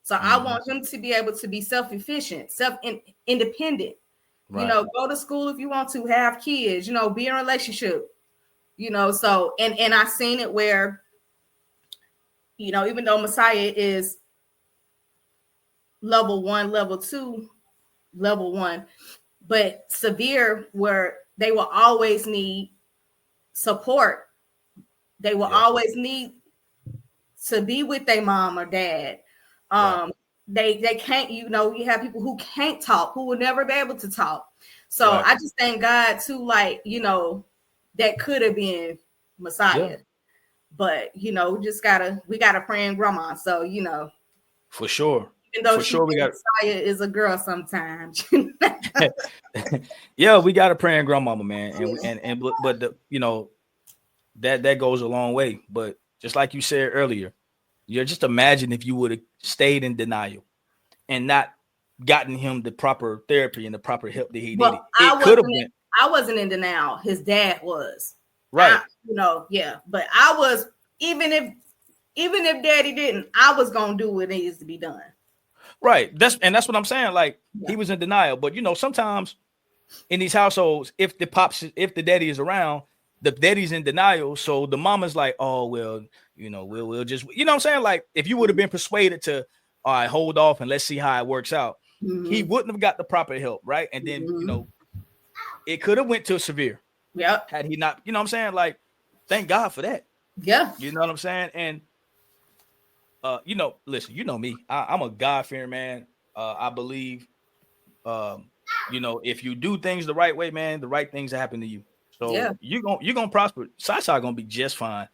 So I want him to be able to be self-efficient, self-independent. You Right. know, go to school if you want to, have kids, you know, be in a relationship, you know. So and I've seen it where, you know, even though Messiah is level 1, level 2, level 1, but severe where they will always need support. They will Yeah. always need to be with their mom or dad. Right. They can't, you know, you have people who can't talk, who will never be able to talk. So Right. I just thank God too, like, you know, that could have been Yeah. Messiah. But you know, we got a praying grandma. So, you know, For sure. even though For she sure. We got thinks Messiah is a girl sometimes. yeah, we got a praying grandmama, man. And Yeah. and but the, you know, that goes a long way. But just like you said earlier, you just imagine if you would have stayed in denial and not gotten him the proper therapy and the proper help that he needed. Well, It could have went I wasn't in denial. His dad was. right. You know, yeah. But I was, even if daddy didn't, I was gonna do what needs to be done. Right. That's what I'm saying. Like Yeah. he was in denial. But you know, sometimes in these households, if the daddy is around, the daddy's in denial. So the mama's like, oh well, you know, we'll just, you know what I'm saying? Like if you would have been persuaded to, all right, hold off and let's see how it works out, he Mm-hmm. wouldn't have got the proper help, right? And then, you Mm-hmm. know, it could have went to severe Yep. had he not, you know what I'm saying? Like, thank God for that. Yeah. You know what I'm saying? And you know, listen, you know me. I'm a God-fearing man. I believe you know, if you do things the right way, man, the right things happen to you. So Yeah. you're gonna prosper. Sasa gonna be just fine.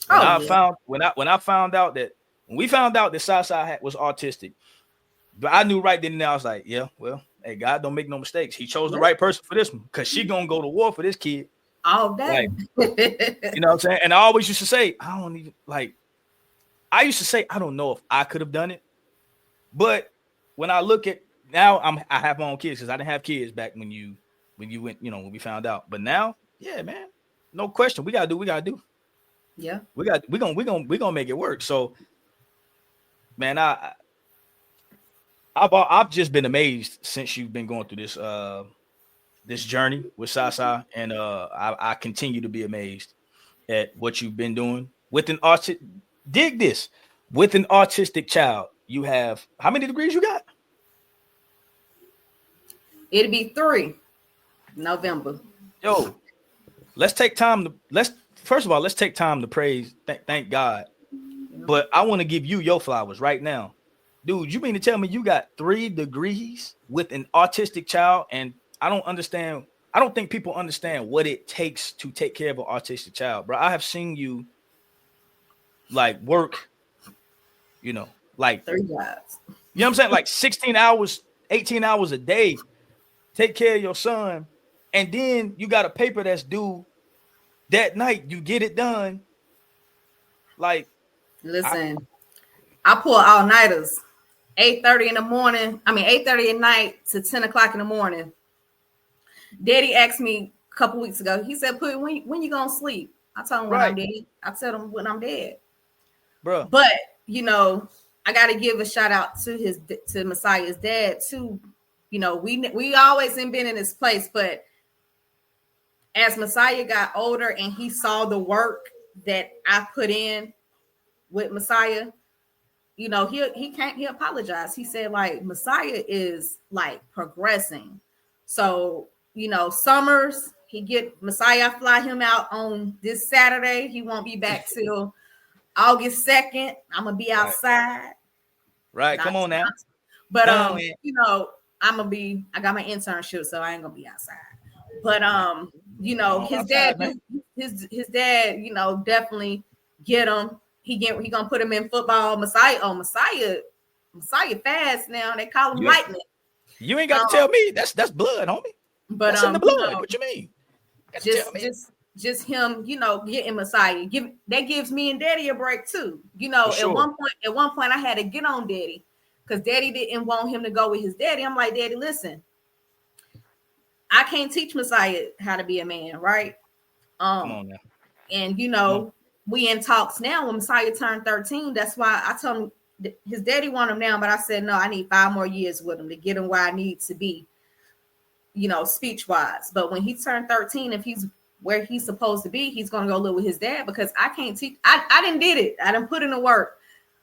Oh yeah. When I found out that when we found out that Sasa was autistic, but I knew right then and there, I was like, yeah, well, hey, God don't make no mistakes. He chose the Yeah. right person for this one because she gonna go to war for this kid. All day. Like, you know what I'm saying? And I always used to say, I don't even like, I used to say, I don't know if I could have done it. But when I look at now, I have my own kids because I didn't have kids back when you went, you know, when we found out. But now, yeah, man, no question. We gotta do. We gotta do. Yeah. We gonna make it work. So, man, I've just been amazed since you've been going through this journey with Sasa, and I continue to be amazed at what you've been doing with an autistic. Dig this, with an autistic child. You have how many degrees you got? It'll be 3 November. Yo, let's take time to let's take time to praise, thank God. But I want to give you your flowers right now. Dude, you mean to tell me you got 3 degrees with an autistic child? And I don't understand. I don't think people understand what it takes to take care of an autistic child, bro. I have seen you like work, you know, like, 3 jobs. you know what I'm saying? Like 16 hours, 18 hours a day, take care of your son. And then you got a paper that's due that night. You get it done. Like, Listen, I pull all-nighters. 8:30 in the morning. I mean 8:30 at night to 10 o'clock in the morning. Daddy asked me a couple weeks ago. He said, "Put when you gonna sleep?" I told him when I'm right, dead. I told him when I'm dead. bro. But you know, I got to give a shout out to Messiah's dad too. You know, we always been in this place, but as Messiah got older and he saw the work that I put in with Messiah, you know, he apologized. He said, like, Messiah is like progressing. So, you know, summers, Messiah fly him out on this Saturday. He won't be back till August 2nd. I'm gonna be outside. Right. Come on now. But you know, I got my internship, so I ain't gonna be outside. But you know, his dad, you know, definitely get him. He gonna put him in football. Messiah fast now. They call him lightning. You ain't got to tell me. That's blood, homie. But that's in the blood. You know, what you mean? Just him, you know, getting Messiah. That gives me and Daddy a break too. You know, sure. at one point I had to get on Daddy because Daddy didn't want him to go with his daddy. I'm like, Daddy, listen, I can't teach Messiah how to be a man, right? Come on now. And you know, we in talks now. When Messiah turned 13, that's why I told him his daddy want him now, but I said no, I need 5 more years with him to get him where I need to be, you know, speech wise. But when he turned 13, if he's where he's supposed to be, he's gonna go live with his dad because I can't teach. I didn't did it. I didn't put in the work.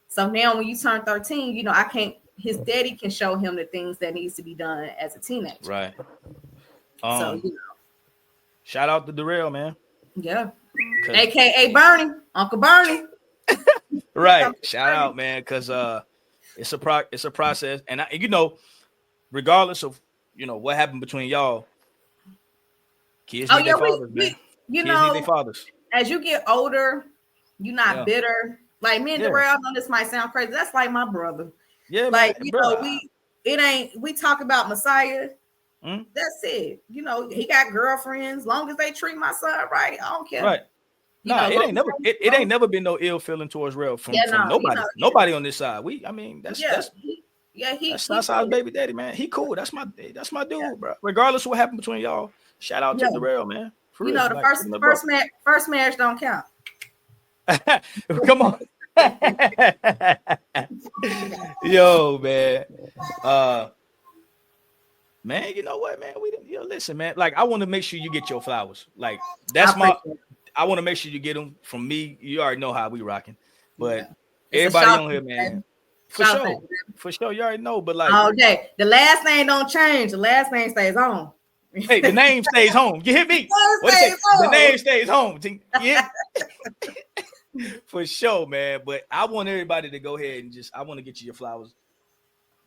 So now when you turn 13, you know, I can't. His daddy can show him the things that needs to be done as a teenager. Right. So you know, shout out to Darrell, man. Yeah. AKA Bernie, Uncle Bernie. Right. Shout out, man, because it's a process, and you know, regardless of what happened between y'all, kids need their fathers, man. You kids know, need their fathers. As you get older, you're not bitter. Like me and Darrell, I know this might sound crazy. That's like my brother. Yeah, like man, you know, we talk about Messiah. That's it. You know, he got girlfriends. Long as they treat my son right, I don't care. Right. No, it ain't never been no ill feeling towards Rel from nobody. Nobody on this side. That's our baby daddy, man. He cool. That's my dude, bro. Regardless of what happened between y'all, shout out to Darrell, man. For you real. know, the first marriage don't count. Come on. Yo, man. Man, you know what, man? We didn't listen, man. Like, I want to make sure you get your flowers. Like, I want to make sure you get them from me. You already know how we rocking. But everybody on here, man. For sure. You already know. But like all day. The last name don't change. The last name stays on. Hey, the name stays home. You hit me? The name stays home. Yeah. For sure, man. But I want everybody to go ahead and I want to get you your flowers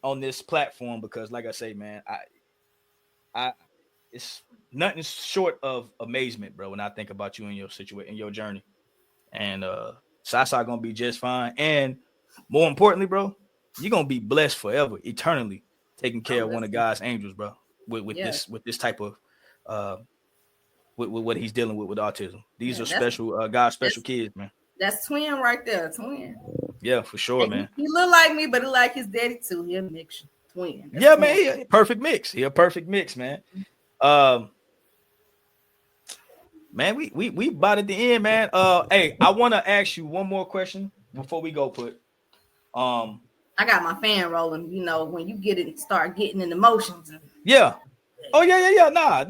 on this platform because, like I say, man, it's nothing short of amazement, bro, when I think about you and your situation and your journey. And Sasa gonna be just fine. And more importantly, bro, you're gonna be blessed forever, eternally, taking care of one of God's angels, bro, with this type of with what he's dealing with autism. These are special God's special kids, man. That's twin right there, twin. Yeah, for sure, man. He look like me, but he like his daddy too. He a mix twin. That's twin. Man, he a perfect mix. He a perfect mix, man. Man, we about at the end, man. Hey, I want to ask you one more question before we go. I got my fan rolling. You know, when you start getting in emotions. Yeah. Oh yeah. Nah.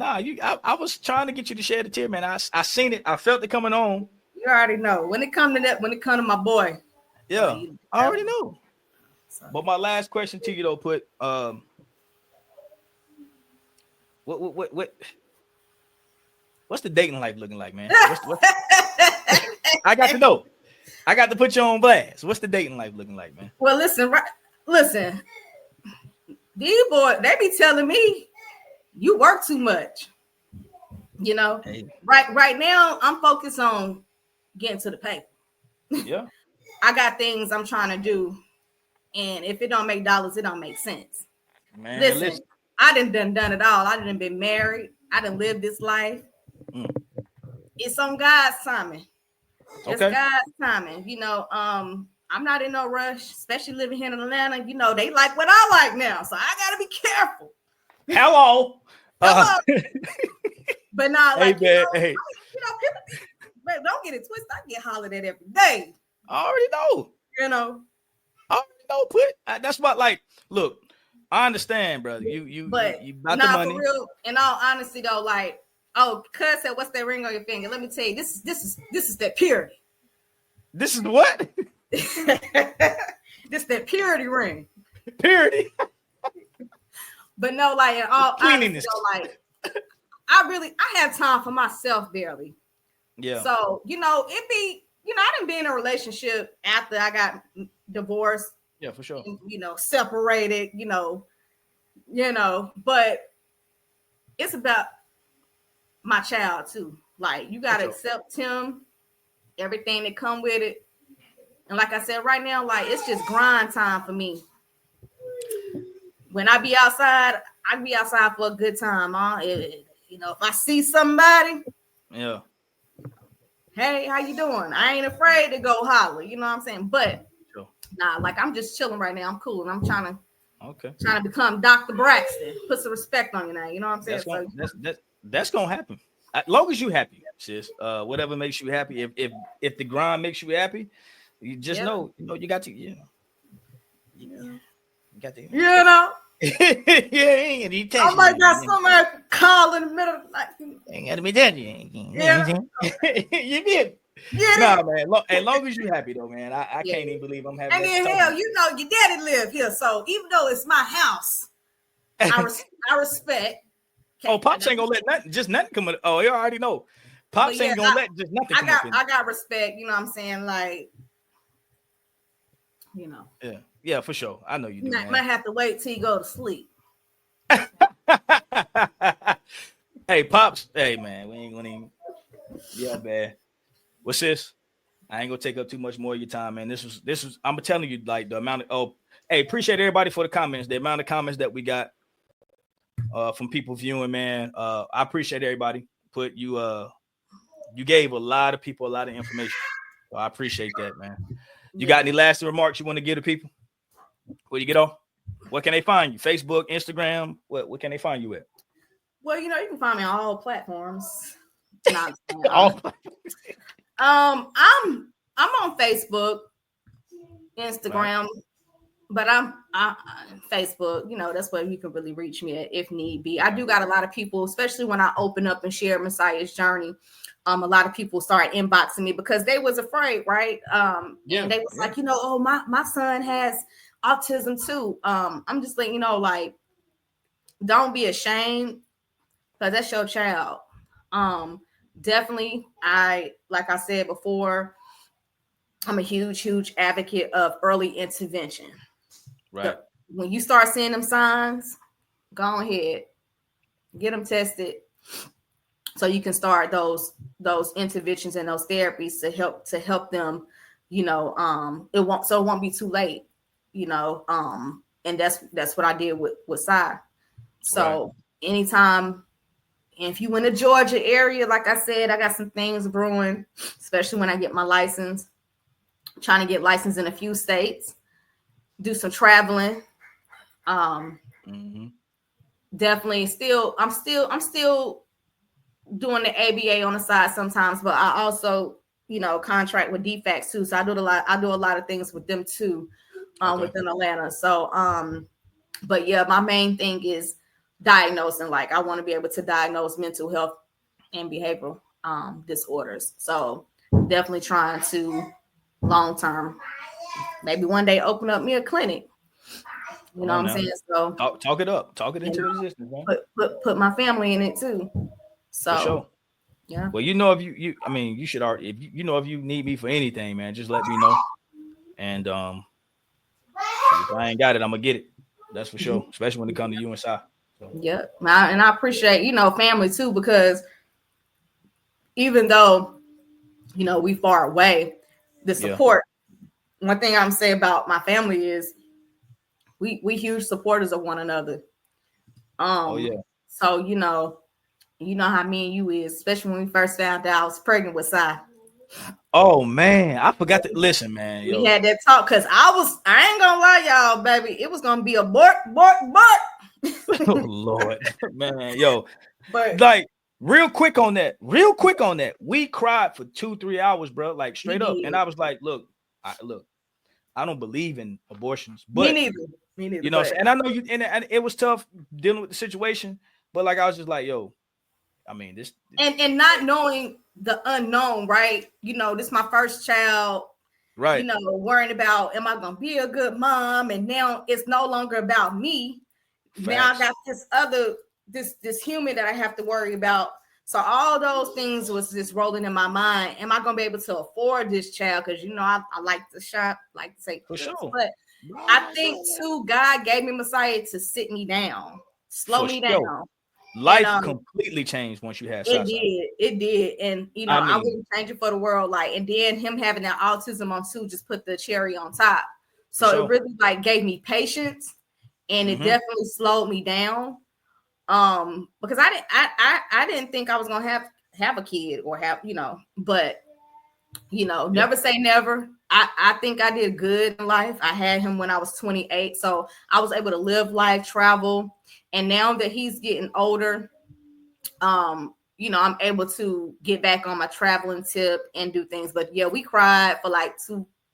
I was trying to get you to share the tear, man. I seen it. I felt it coming on. You already know when it come to that. When it come to my boy. Yeah, I already know. But my last question to you though, what's the dating life looking like, man? I got to know. I got to put you on blast. What's the dating life looking like, man? Well, listen. These boys, they be telling me you work too much. You know, right now I'm focused on getting to the paper. Yeah. I got things I'm trying to do, and if it don't make dollars, it don't make sense. Man, listen. I done it all. I done been married. I done lived this life. It's on God's timing. It's God's timing. You know, I'm not in no rush, especially living here in Atlanta. You know, they like what I like now, so I gotta be careful. Hello. But not like people, but don't get it twisted. I get hollered at every day. I already know. You know. I already know. That's what. Like, look, I understand, brother. You got the money. For real. In all honesty, though, like Oh, cuz said, what's that ring on your finger? Let me tell you, this is that purity. This is what? This that purity ring. Purity. But no, like in all honesty, Cleanliness. like I have time for myself barely. Yeah. So, it be, I didn't be in a relationship after I got divorced. Yeah, for sure. And, separated, but it's about my child too. Like, you got to accept him, everything that come with it. And like I said, right now, like, it's just grind time for me. When I be outside, I be outside for a good time. If I see somebody, yeah, hey, how you doing? I ain't afraid to go holler. You know what I'm saying? But sure. nah, like, I'm just chilling right now. I'm cool, and I'm trying to become Dr. Braxton. Put some respect on your name. You know what I'm saying? That's gonna happen. As long as you happy, sis. Whatever makes you happy. If the grind makes you happy, you just know. You got to. You got to. Yeah, and he I might got somebody call in the middle of the night. Ain't got to be dead. You did. Nah, man. As long as you happy though, man. I can't even believe I'm having. And then hell, your daddy live here, so even though it's my house, I respect. Oh, Pops ain't gonna let nothing come in. Oh, you already know. Pops ain't gonna let just nothing come in. I got respect, you know what I'm saying? Like, Yeah, for sure. I know you do. Might have to wait till you go to sleep. Hey, Pops. Hey, man. We ain't gonna even. Yeah, man. What's this? I ain't gonna take up too much more of your time, man. This was. I'm telling you, like, the amount of. Hey, appreciate everybody for the comments. The amount of comments that we got from people viewing, man. I appreciate everybody. You gave a lot of people a lot of information. So I appreciate that, man. You got any last remarks you want to give to people? Where you get off? What can they find you? Facebook, Instagram? What can they find you at? Well, you can find me on all platforms. I'm on Facebook, Instagram, right. But I'm Facebook. That's where you can really reach me at if need be. I do got a lot of people, especially when I open up and share Messiah's journey. A lot of people start inboxing me because they was afraid, right? And they was like, oh, my son has autism too. I'm just letting you know, like, don't be ashamed because that's your child. Definitely, like I said before, I'm a huge advocate of early intervention. Right. When you start seeing them signs, go ahead, get them tested, so you can start those interventions and those therapies to help them. It won't be too late. And that's what I did with Sai. So anytime, if you in the Georgia area, like I said, I got some things brewing, especially when I get my license. I'm trying to get licensed in a few states, do some traveling. Definitely I'm still doing the ABA on the side sometimes, but I also, contract with DFACS too. So I do a lot of things with them too, within Atlanta. So, but yeah, my main thing is diagnosing. Like, I want to be able to diagnose mental health and behavioral disorders. So definitely trying to long term, maybe one day open up me a clinic. You know what I'm saying? So talk it up, talk it into existence, man. Put my family in it too. So for sure. Yeah. Well, you should already, if you need me for anything, man, just let me know. And if I ain't got it, I'm gonna get it. That's for sure. Especially when it comes to you and Si. So. Yeah, and I appreciate family too, because even though we far away, the support. Yeah. One thing I'm saying about my family is we huge supporters of one another. Oh yeah. So how me and you is, especially when we first found out I was pregnant with Si. Oh man, I forgot to listen, man. We had that talk because I ain't gonna lie, y'all, baby. It was gonna be a bark. Oh Lord, man, yo. But like real quick on that. We cried for 2-3 hours, bro. Like straight up. And I was like, look, I don't believe in abortions, but me neither. You know what I'm saying? And I know you and it was tough dealing with the situation, but like I was just like, yo, I mean, this and not knowing the unknown, right? You know, this is my first child. right. You know, worrying about, am I gonna be a good mom? And now it's no longer about me. Facts. Now I got this other this human that I have to worry about. So all those things was just rolling in my mind. Am I gonna be able to afford this child? Because you know, I like to shop, like to take For trips. sure. But I think too, God gave me Messiah to sit me down, slow For me sure. down. Life And, completely changed once you had it Sasa. did. And you know, I I mean, wouldn't change it for the world. Like, and then him having that autism on too just put the cherry on top. So sure. it really like gave me patience, and it definitely slowed me down. Because I didn't think I was gonna have a kid or have, you know, but you know, never say never. I think I did good in life. I had him when I was 28, so I was able to live life, travel, and now that he's getting older, you know, I'm able to get back on my traveling tip and do things. But yeah, we cried for like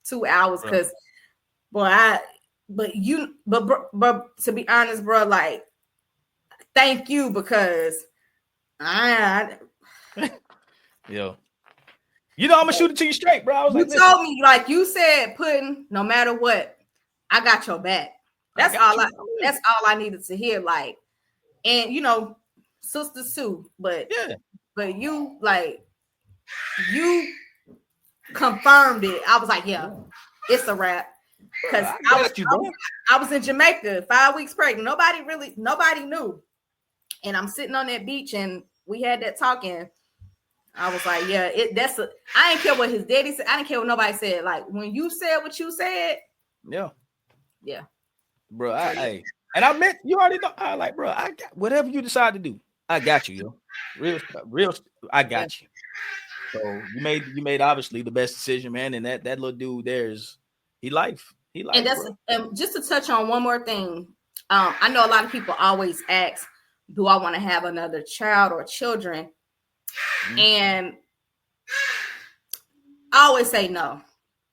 two hours because, boy, but to be honest, bro, like, thank you, because yo, you know, I'm gonna shoot it to you straight, bro. I was you like, told me, like you said, Puddin', no matter what, I got your back. That's all I needed to hear. Like, and you know, sisters too, but you, like, you confirmed it. I was like, yeah, it's a wrap. Because I was in Jamaica 5 weeks pregnant. Nobody knew. And I'm sitting on that beach and we had that talking. I was like, yeah, I didn't care what his daddy said. I didn't care what nobody said. Like, when you said what you said, yeah, bro. And I meant, you already know. I like, bro, I got whatever you decide to do. I got you, yo. Real. I got you. So you made obviously the best decision, man. And that little dude there's he life. And that's just to touch on one more thing. I know a lot of people always ask, do I want to have another child or children? And I always say no.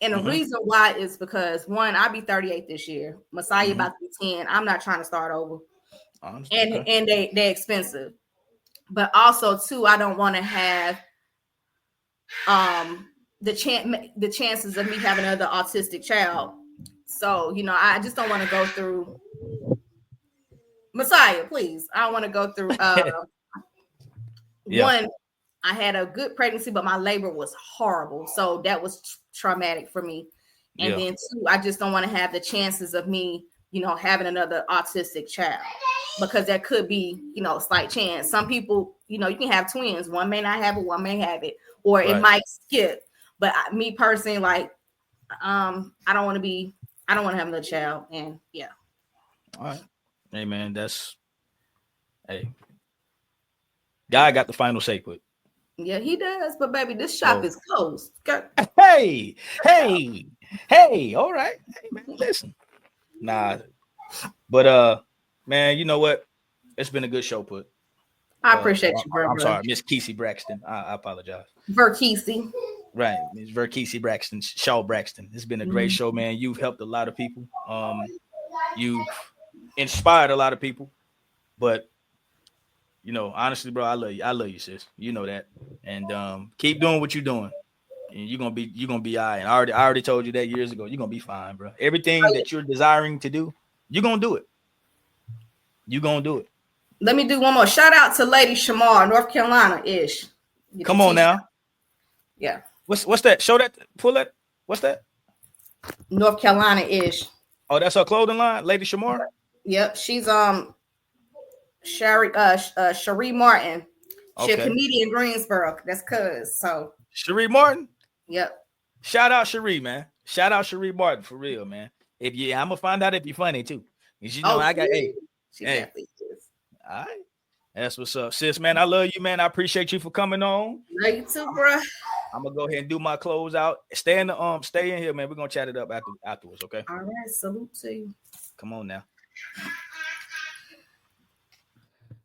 And the reason why is because, one, I'll be 38 this year. Messiah about to be 10. I'm not trying to start over. And they're expensive. But also, too, I don't want to have the chances of me having another autistic child. So, you know, I just don't want to go through Messiah, please. I don't want to go through one. I had a good pregnancy, but my labor was horrible. So that was traumatic for me. And then two, I just don't want to have the chances of me, you know, having another autistic child, because there could be, you know, a slight chance. Some people, you know, you can have twins. One may not have it, one may have it, or it might skip. But me personally, like, I don't want to have another child. And yeah. All right. Hey, man, God got the final say, put. Yeah, he does. But baby, this shop is closed. Hey, all right. Hey, man, listen. Nah. But man, you know what? It's been a good show, put. I appreciate you, bro. I'm sorry, Miss Verkisie Braxton. I apologize. Verkisie. Right, Miss Verkisie Braxton, Shaw-Braxton. It's been a great show, man. You've helped a lot of people. You've inspired a lot of people. But you know, honestly, bro, I love you. I love you, sis. You know that. And keep doing what you're doing. And you're gonna be all right. And I already told you that years ago. You're gonna be fine, bro. Everything that you're desiring to do, you're gonna do it. You're gonna do it. Let me do one more. Shout out to Lady Shamar, North Carolina-ish. Come on now. Yeah. What's that? Show that. Pull that. What's that? North Carolina-ish. Oh, that's her clothing line, Lady Shamar. Yep, she's Cherie Martin. She's a comedian in Greensboro. That's cuz. So Cherie Martin. Yep. Shout out Cherie, man. Shout out Cherie Martin for real, man. I'm gonna find out if you're funny too. You know, I got she definitely is. All right. That's what's up, sis, man. I love you, man. I appreciate you for coming on. Love you too, bro. I'm gonna go ahead and do my close out. Stay in here, man. We're gonna chat it up afterwards, okay? All right, salute to you. Come on now.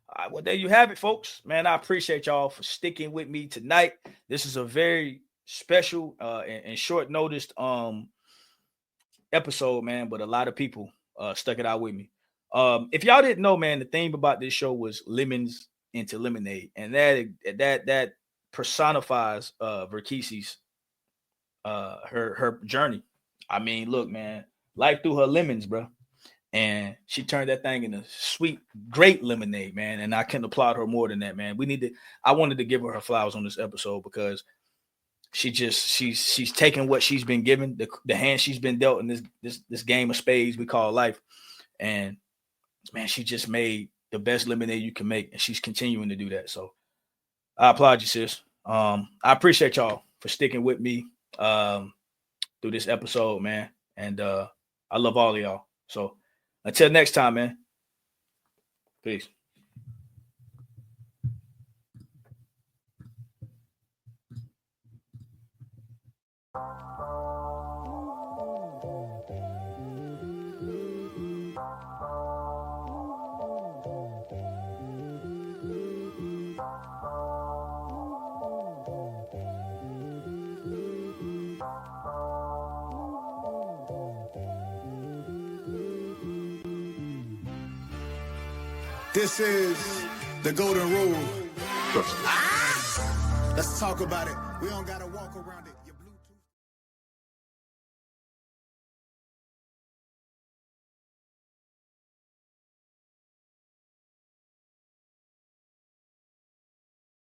All right, well, there you have it, folks. Man, I appreciate y'all for sticking with me tonight. This is a very special and short noticed episode, man, but a lot of people stuck it out with me. If y'all didn't know, man, the theme about this show was lemons into lemonade, and that personifies Verkisie's her journey. I mean, look, man, life threw her lemons, bro, and she turned that thing into sweet, great lemonade, man. And I couldn't applaud her more than that, man. I wanted to give her flowers on this episode because she's taken what she's been given, the hand she's been dealt in this game of spades we call life, and man, she just made the best lemonade you can make, and she's continuing to do that. So I applaud you, sis. I appreciate y'all for sticking with me through this episode, man. And I love all of y'all. So until next time, man. Peace. This is the golden rule. Let's talk about it. We don't gotta walk around it.